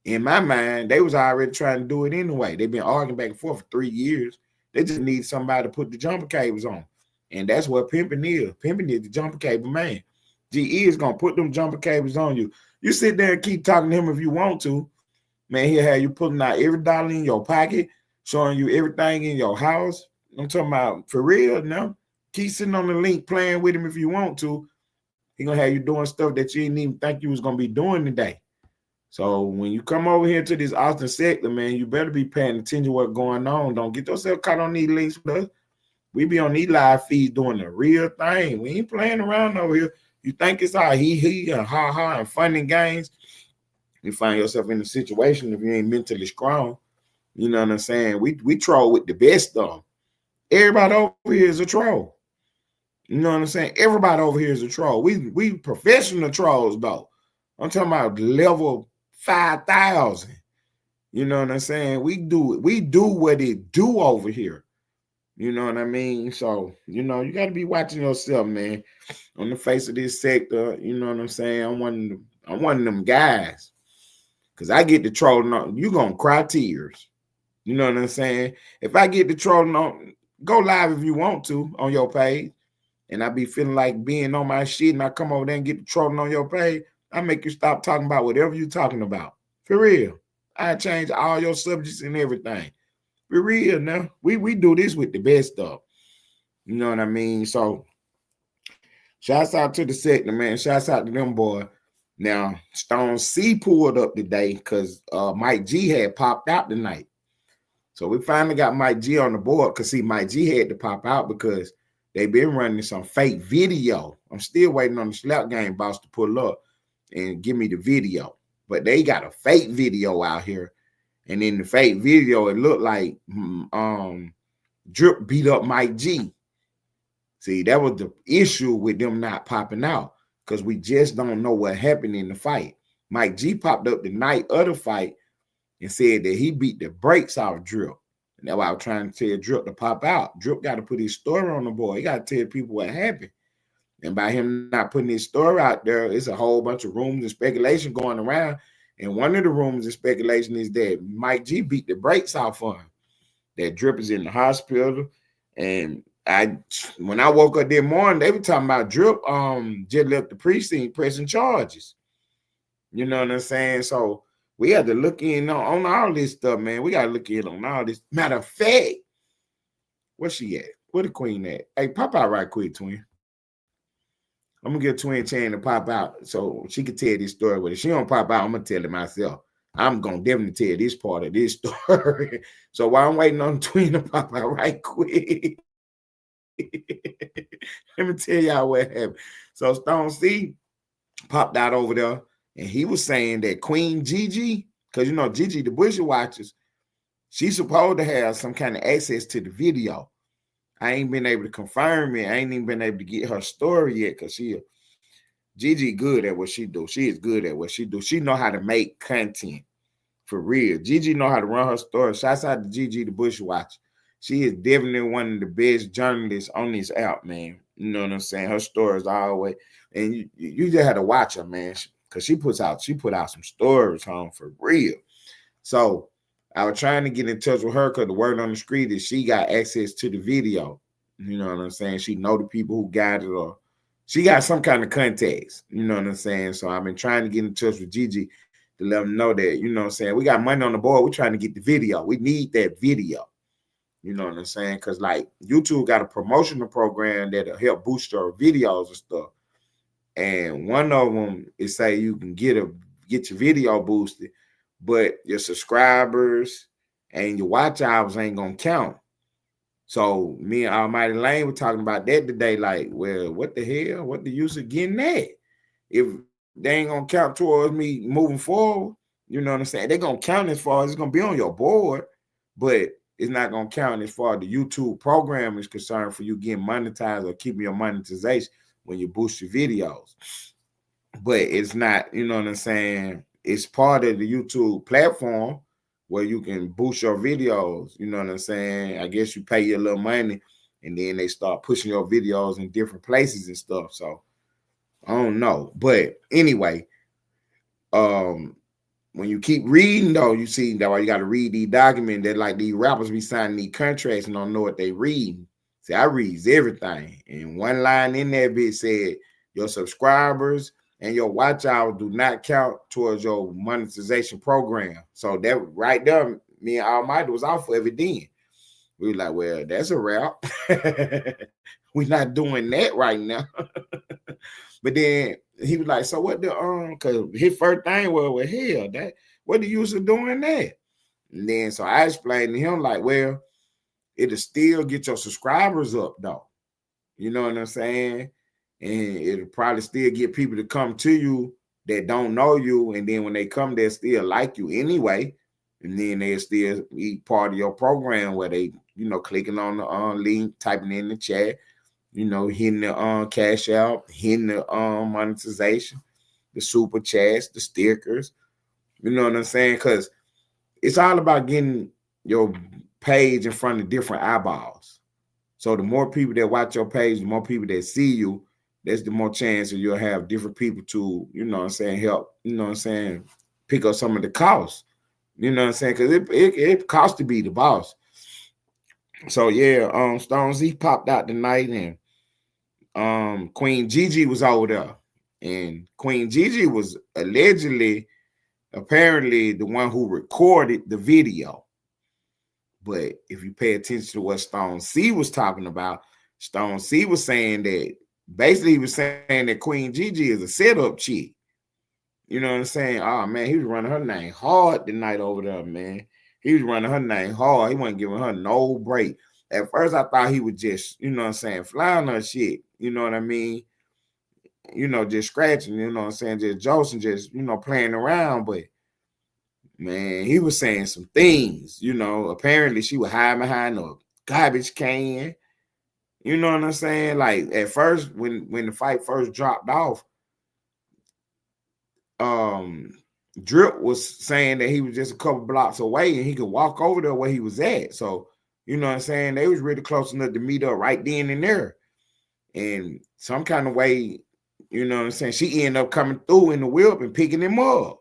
Speaker 2: in my mind, they was already trying to do it anyway. They've been arguing back and forth for 3 years. They just need somebody to put the jumper cables on. And that's what Pimpin' is. Pimpin' is the jumper cable man. GE is going to put them jumper cables on you. You sit there and keep talking to him if you want to. Man, he'll have you putting out every dollar in your pocket, showing you everything in your house. I'm talking about for real now. Keep sitting on the link playing with him if you want to. He's going to have you doing stuff that you didn't even think you was going to be doing today. So when you come over here to this Austin sector, man, you better be paying attention to what's going on. Don't get yourself caught on these links with us. We be on these live feeds doing the real thing. We ain't playing around over here. You think it's all he and ha and fun and games. You find yourself in a situation if you ain't mentally strong. You know what I'm saying? We troll with the best of them. Everybody over here is a troll. You know what I'm saying? Everybody over here is a troll. We professional trolls, though. I'm talking about level 5,000. You know what I'm saying? We do what it do over here. You know what I mean? So, you know, you got to be watching yourself, man. On the face of this sector, you know what I'm saying? I'm one of them guys. Because I get the trolling on, you going to cry tears. You know what I'm saying? If I get the trolling on, go live if you want to on your page. And I be feeling like being on my shit, and I come over there and get the trolling on your page, I make you stop talking about whatever you're talking about. For real. I change all your subjects and everything. For real now. We do this with the best stuff. You know what I mean? So, shouts out to the sector, man. Shouts out to them boys. Now, Stone C pulled up today because Mike G had popped out tonight. So we finally got Mike G on the board because, see, Mike G had to pop out because they've been running some fake video. I'm still waiting on the Slap Game boss to pull up and give me the video. But they got a fake video out here. And in the fake video, it looked like Drip beat up Mike G. See, that was the issue with them not popping out because we just don't know what happened in the fight. Mike G popped up the night of the fight and said that he beat the brakes off Drip. And that's why I was trying to tell Drip to pop out. Drip got to put his story on the board. He got to tell people what happened. And by him not putting his story out there, it's a whole bunch of rumors and speculation going around. And one of the rumors and speculation is that Mike G beat the brakes off on him. That Drip is in the hospital. And when I woke up that morning, they were talking about Drip just left the precinct pressing charges. You know what I'm saying? So we had to look in on all this stuff, man. We got to look in on all this. Matter of fact, where's she at? Where the queen at? Hey, pop out right quick, twin. I'm going to give Twin Chan to pop out so she can tell this story. But if she don't pop out, I'm going to tell it myself. I'm going to definitely tell this part of this story. So while I'm waiting on Twin to pop out right quick, let me tell y'all what happened. So Stone C popped out over there, and he was saying that Queen Gigi, because you know Gigi, the Bushy Watchers, she's supposed to have some kind of access to the video. I ain't been able to confirm it. I ain't even been able to get her story yet because Gigi good at what she do. She is good at what she do. She know how to make content for real. Gigi know how to run her story. Shouts out to Gigi, the Bushwatcher. She is definitely one of the best journalists on this app, man. You know what I'm saying? Her story is always, and you just had to watch her, man, because she put out some stories home for real. So I was trying to get in touch with her because the word on the street is she got access to the video. You know what I'm saying? She know the people who got it, or she got some kind of contacts. You know what I'm saying? So I've been trying to get in touch with Gigi to let them know that, you know what I'm saying, we got money on the board. We're trying to get the video. We need that video. You know what I'm saying? Because like YouTube got a promotional program that'll help boost your videos and stuff. And one of them is say you can get your video boosted, but your subscribers and your watch hours ain't gonna count. So me and Almighty Lane were talking about that today. Like, well, what the hell? What the use of getting that? If they ain't gonna count towards me moving forward, you know what I'm saying? They're gonna count as far as it's gonna be on your board, but it's not gonna count as far as the YouTube program is concerned for you getting monetized or keeping your monetization when you boost your videos. But it's not, you know what I'm saying? It's part of the YouTube platform where you can boost your videos. You know what I'm saying? I guess you pay your little money and then they start pushing your videos in different places and stuff. So I don't know. But anyway, when you keep reading, though, you see that why you got to read these documents that like these rappers be signing these contracts and don't know what they read. See, I reads everything. And one line in that bit said, your subscribers and your watch hours do not count towards your monetization program. So that right there, me and Almighty was off of it then. We were like, well, that's a wrap. We're not doing that right now. But then he was like, so what the because his first thing was, well, hell, that what the use of doing that? And then so I explained to him, like, well, it'll still get your subscribers up, though. You know what I'm saying? And it'll probably still get people to come to you that don't know you. And then when they come, they'll still like you anyway. And then they'll still be part of your program where they, you know, clicking on the link, typing in the chat, you know, hitting the cash out, hitting the monetization, the super chats, the stickers. You know what I'm saying? Because it's all about getting your page in front of different eyeballs. So the more people that watch your page, the more people that see you, that's the more chance that you'll have different people to, you know what I'm saying, help, you know what I'm saying, pick up some of the costs. You know what I'm saying? Because it costs to be the boss. So yeah, Stone Z popped out tonight, and Queen Gigi was over there. And Queen Gigi was apparently the one who recorded the video. But if you pay attention to what Stone C was talking about, Stone C was saying that basically he was saying that Queen Gigi is a setup chick. You know what I'm saying? Oh man, he was running her name hard tonight over there, man. He was running her name hard. He wasn't giving her no break. At first, I thought he was just, you know what I'm saying, flying her shit. You know what I mean? You know, just scratching, you know what I'm saying, just joking, just, you know, playing around. But man, he was saying some things, you know. Apparently, she was hiding behind a garbage can. You know what I'm saying? Like at first, when the fight first dropped off, Drip was saying that he was just a couple blocks away and he could walk over there where he was at. So You know what I'm saying? They was really close enough to meet up right then and there. And some kind of way, you know what I'm saying, she ended up coming through in the whip and picking him up.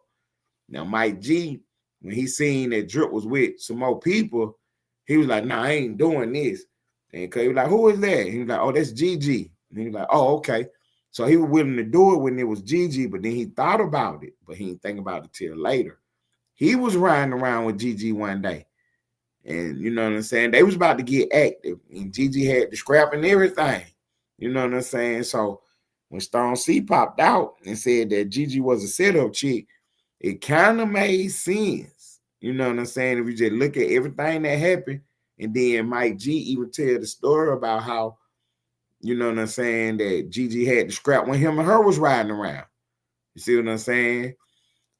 Speaker 2: Now, Mike G, when he seen that Drip was with some more people, he was like, nah, I ain't doing this. And he was like, who is that? He was like, oh, that's Gigi. And he was like, oh, okay. So he was willing to do it when it was Gigi, but then he thought about it, but he didn't think about it till later. He was riding around with Gigi one day. And you know what I'm saying? They was about to get active. And Gigi had the scrap and everything. You know what I'm saying? So when Stone C popped out and said that Gigi was a setup chick, it kind of made sense. You know what I'm saying? If you just look at everything that happened, and then Mike G even tell the story about how, you know what I'm saying, that Gigi had the scrap when him and her was riding around. You see what I'm saying?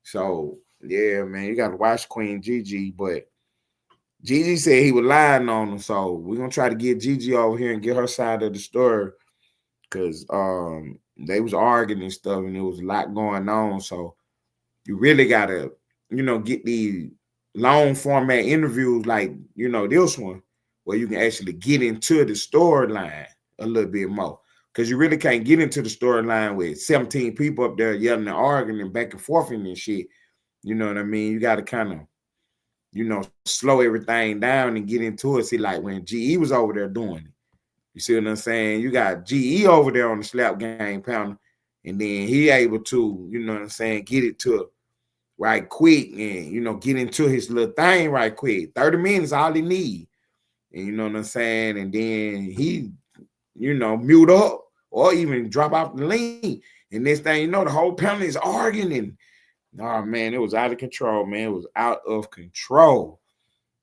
Speaker 2: So, yeah, man, you got to watch Queen Gigi, but Gigi said he was lying on her, so we're going to try to get Gigi over here and get her side of the story because they was arguing and stuff, and there was a lot going on, so you really got to, you know, get these long format interviews like, you know, this one, where you can actually get into the storyline a little bit more. Because you really can't get into the storyline with 17 people up there yelling and arguing and back and forth and shit. You know what I mean? You got to kind of, you know, slow everything down and get into it. See, like when GE was over there doing it. You see what I'm saying? You got GE over there on the slap game pounder, and then he able to, you know what I'm saying, get it to right quick and, you know, get into his little thing right quick. 30 minutes, all he need. And you know what I'm saying? And then he, you know, mute up or even drop off the lane. And next thing you know, the whole panel is arguing. And, oh, man, it was out of control, man. It was out of control.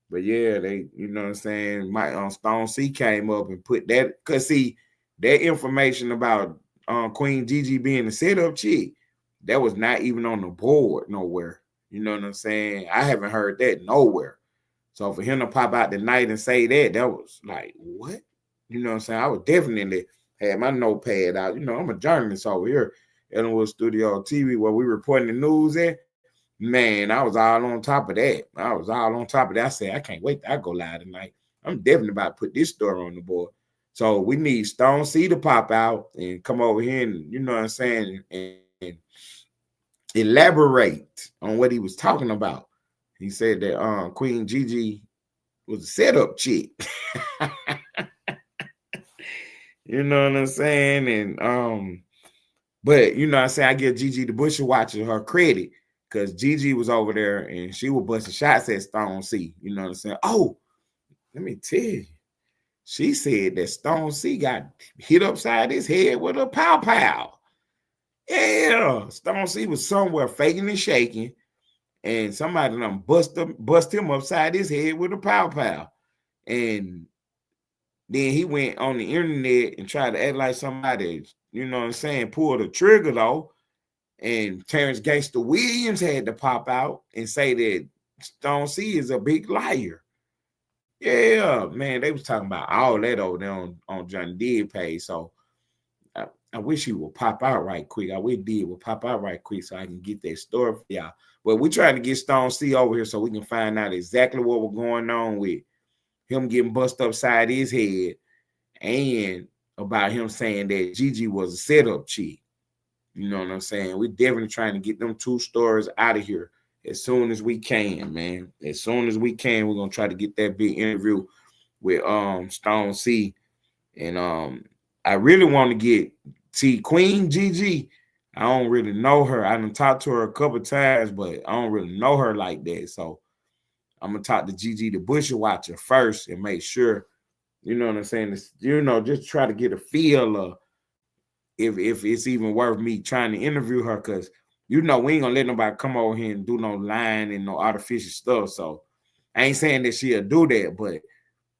Speaker 2: But, yeah, they, you know what I'm saying, my Stone C came up and put that. Because, see, that information about Queen Gigi being a setup chick, that was not even on the board nowhere. You know what I'm saying? I haven't heard that nowhere. So for him to pop out tonight and say that, that was like, what? You know what I'm saying? I would definitely have my notepad out. You know, I'm a journalist over here at Ellenwood Studio TV where we reporting the news at. Man, I was all on top of that. I said, I can't wait. I go live tonight. I'm definitely about to put this story on the board. So we need Stone C to pop out and come over here and, you know what I'm saying, and elaborate on what he was talking about. He said that Queen Gigi was a setup chick. You know what I'm saying? And but you know what I'm saying, I give Gigi the Busher Watcher her credit because Gigi was over there and she was busting shots at Stone C. You know what I'm saying? Oh, let me tell you. She said that Stone C got hit upside his head with a pow. Yeah, Stone C was somewhere faking and shaking, and somebody done bust him upside his head with a pow. And then he went on the internet and tried to act like somebody, you know what I'm saying, pulled the trigger though. And Terrence Gangster Williams had to pop out and say that Stone C is a big liar. Yeah, man, they was talking about all that over there on John Deere page. So I wish he would pop out right quick. I wish Deere would pop out right quick so I can get that story for y'all. But we're trying to get Stone C over here so we can find out exactly what was going on with him getting busted upside his head and about him saying that Gigi was a setup chick. You know what I'm saying? We're definitely trying to get them two stories out of here as soon as we can, man. As soon as we can, we're gonna try to get that big interview with Stone C. And I really want to get Queen Gigi. I don't really know her. I done talked to her a couple times, but I don't really know her like that. So I'm gonna talk to Gigi the Busher Watcher first and make sure, you know what I'm saying, you know, just try to get a feel of if it's even worth me trying to interview her, because you know we ain't gonna let nobody come over here and do no lying and no artificial stuff. So I ain't saying that she'll do that, but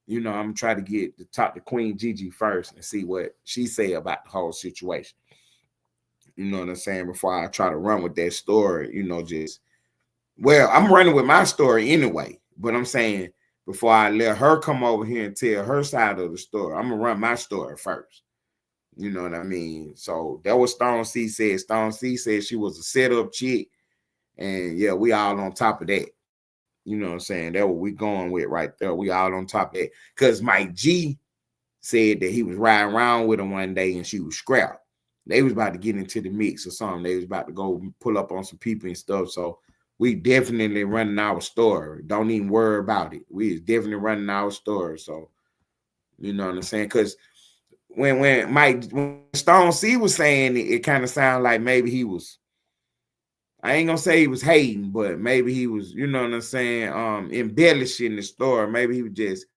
Speaker 2: you know, I'm trying to talk to Queen Gigi first and see what she say about the whole situation. You know what I'm saying? Before I try to run with that story, you know, I'm running with my story anyway, but I'm saying before I let her come over here and tell her side of the story, I'm gonna run my story first. You know what I mean? So that was Stone C said. Stone C said she was a setup chick, and yeah, we all on top of that. You know what I'm saying? That's what we going with right there. We all on top of it. Because Mike G said that he was riding around with her one day and she was scrapped. They was about to get into the mix or something. They was about to go pull up on some people and stuff. So we definitely running our story. Don't even worry about it. We is definitely running our story. So, you know what I'm saying? Because when Stone C was saying it kind of sounded like maybe he was, I ain't gonna say he was hating, but maybe he was, you know what I'm saying, embellishing the story. Maybe he was just,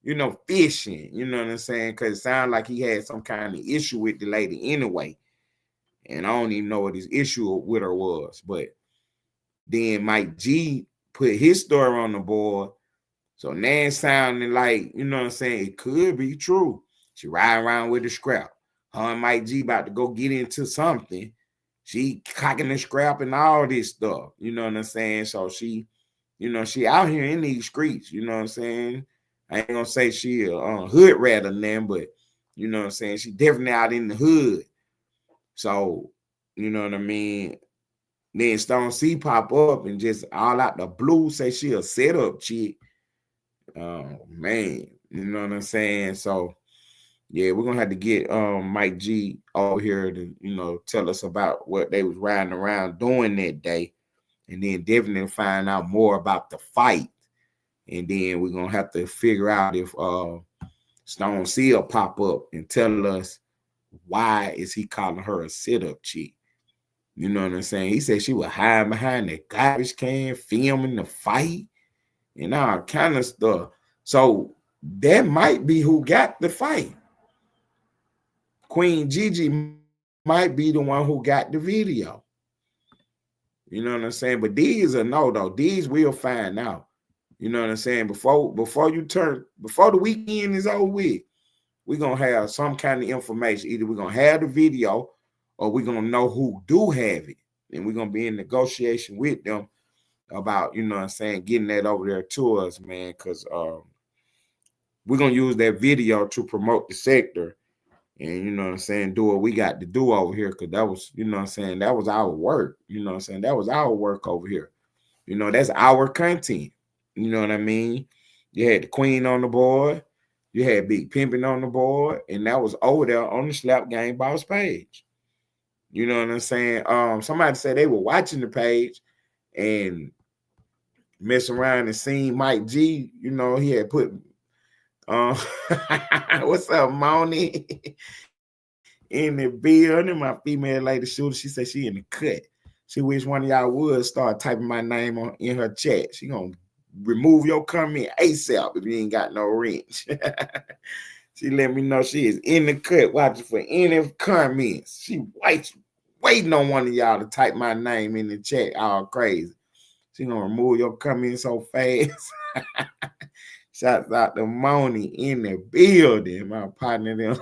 Speaker 2: you know, fishing, you know what I'm saying? Because it sounded like he had some kind of issue with the lady anyway. And I don't even know what his issue with her was. But then Mike G put his story on the board. So now it's sounding like, you know what I'm saying, it could be true. She riding around with the scrap. Her and Mike G about to go get into something. She cocking the scrap and all this stuff. You know what I'm saying? So she, you know, she out here in these streets. You know what I'm saying? I ain't gonna say she a hood rat or nothing, but you know what I'm saying? She definitely out in the hood. So, you know what I mean? Then Stone C pop up and just all out the blue say she a setup chick. Oh man, you know what I'm saying? So yeah, we're gonna have to get Mike G over here to, you know, tell us about what they was riding around doing that day, and then definitely find out more about the fight. And then we're gonna have to figure out if Stone C will pop up and tell us why is he calling her a sit-up chick. You know what I'm saying? He said she was hiding behind the garbage can, filming the fight, and all kind of stuff. So that might be who got the fight. Queen Gigi might be the one who got the video. You know what I'm saying? But these are no, though. These we'll find out. You know what I'm saying? Before the weekend is over with, we're gonna have some kind of information. Either we're gonna have the video or we're gonna know who do have it. And we're gonna be in negotiation with them about, you know what I'm saying, getting that over there to us, man, because we're gonna use that video to promote the sector. And you know what I'm saying, do what we got to do over here, because that was, you know what I'm saying, that was our work. You know what I'm saying? That was our work over here. You know, that's our content. You know what I mean? You had the Queen on the board, you had Big Pimpin' on the board, and that was over there on the Slap Game Boss page. You know what I'm saying? Somebody said they were watching the page and mess around and seen Mike G. You know, he had put what's up, Moni? In the building, my female lady shooter, she said she in the cut. She wish one of y'all would start typing my name in her chat. She gonna remove your comment ASAP if you ain't got no wrench. She let me know she is in the cut watching for any comments. She waiting on one of y'all to type my name in the chat all crazy. She gonna remove your comments so fast. Shouts out to Moni in the building, my partner them.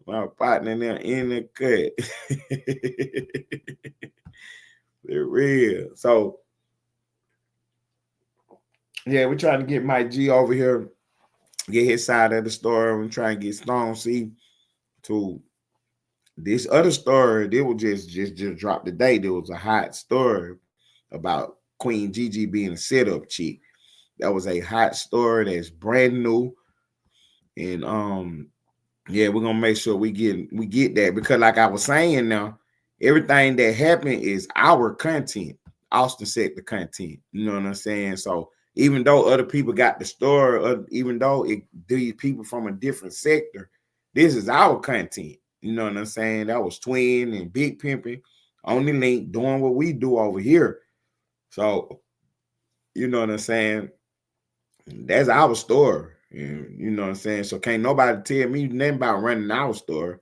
Speaker 2: My partner them in the cut. They're real. So yeah, we're trying to get Mike G over here, get his side of the story, and try and get Stone C to this other story. They will just drop today. There was a hot story about Queen Gigi being a sit-up chick. That was a hot story that's brand new. And yeah, we're gonna make sure we get that, because like I was saying now, everything that happened is our content. Austin said the content. You know what I'm saying? So even though other people got the story, even though these people from a different sector, this is our content. You know what I'm saying? That was Twin and Big Pimpin' on the link doing what we do over here. So you know what I'm saying? That's our story. You know what I'm saying? So can't nobody tell me nothing about running our store.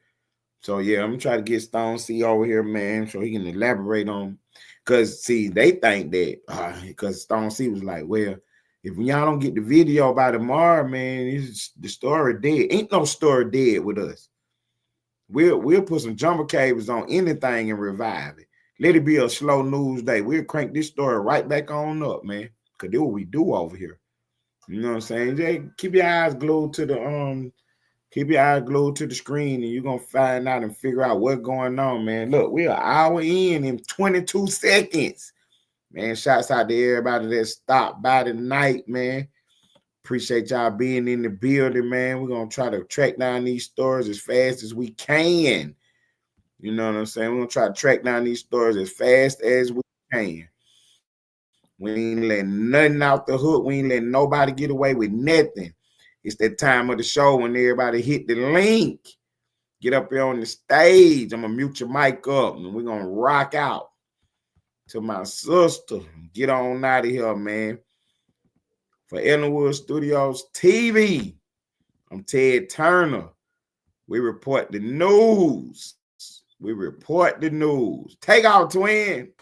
Speaker 2: So yeah, I'm gonna try to get Stone C over here, man, so he can elaborate on. Cause see, they think that because Stone C was like, well, if y'all don't get the video by tomorrow, man, the story dead. Ain't no story dead with us. We'll put some jumper cables on anything and revive it. Let it be a slow news day. We'll crank this story right back on up, man. Cause that's what we do over here. You know what I'm saying? Jay, keep your eyes glued to the screen, and you're gonna find out and figure out what's going on, man. Look, we're an hour in 22 seconds. Man, shouts out to everybody that stopped by tonight, man. Appreciate y'all being in the building, man. We're going to try to track down these stories as fast as we can. You know what I'm saying? We're going to try to track down these stories as fast as we can. We ain't letting nothing out the hook. We ain't letting nobody get away with nothing. It's that time of the show when everybody hit the link. Get up here on the stage. I'm going to mute your mic up, and we're going to rock out to my sister. Get on out of here, man. For Ellenwood Studios TV, I'm Ted Turner. We report the news. We report the news. Take out, twin.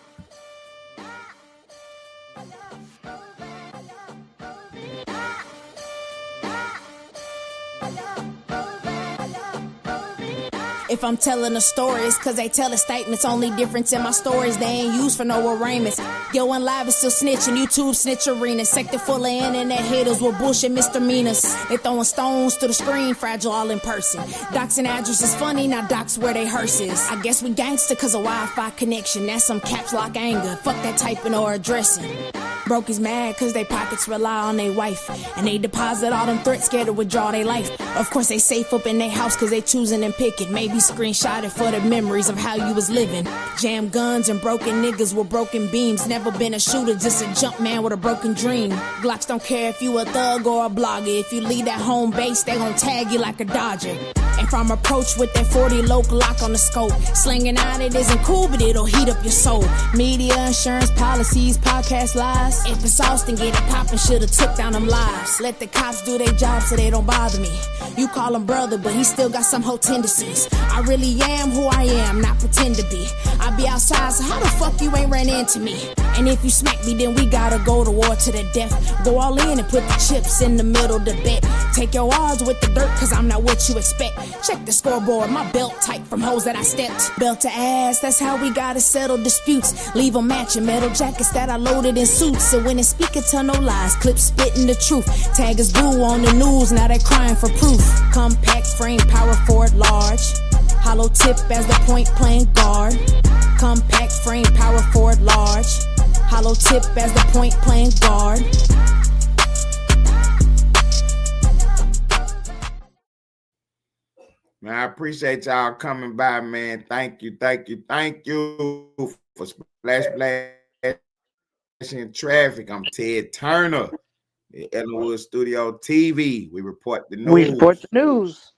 Speaker 3: If I'm telling a story, it's cause they tell the statements. Only difference in my stories, they ain't used for no arraignments. Going live is still snitching, YouTube snitch arena. Sector full of internet haters with bullshit misdemeanors. They throwing stones to the screen, fragile all in person. Doxing address is funny, now dox where they hearses. I guess we gangster cause of Wi-Fi connection. That's some caps lock anger, fuck that typing or addressing. Broke is mad cause they pockets rely on their wife. And they deposit all them threats, scared to withdraw their life. Of course they safe up in their house cause they choosing and picking. Maybe screenshot it for the memories of how you was living. Jam guns and broken niggas with broken beams. Never been a shooter, just a jump man with a broken dream. Glocks don't care if you a thug or a blogger. If you leave that home base, they gon' tag you like a Dodger. If I'm approached with that 40 local lock on the scope, slinging out it isn't cool, but it'll heat up your soul. Media, insurance, policies, podcast lies. If it's Austin, get it poppin', should've took down them lives. Let the cops do their job so they don't bother me. You call him brother, but he still got some whole tendencies. I really am who I am, not pretend to be. I be outside, so how the fuck you ain't ran into me? And if you smack me, then we gotta go to war to the death. Go all in and put the chips in the middle to bet. Take your odds with the dirt, cause I'm not what you expect. Check the scoreboard, my belt tight from hoes that I stepped. Belt to ass, that's how we gotta settle disputes. Leave them matching metal jackets that I loaded in suits. So when they speak it, tell no lies, clips spitting the truth. Taggers Gooo on the news, now they crying for proof. Compact frame, power forward large. Hollow tip as the point playing guard. Compact frame, power forward large. Hollow tip as the point playing guard.
Speaker 2: Man, I appreciate y'all coming by, man. Thank you for Splash in Traffic. I'm Ted Turner, the Ellenwood Studio TV. We report the news.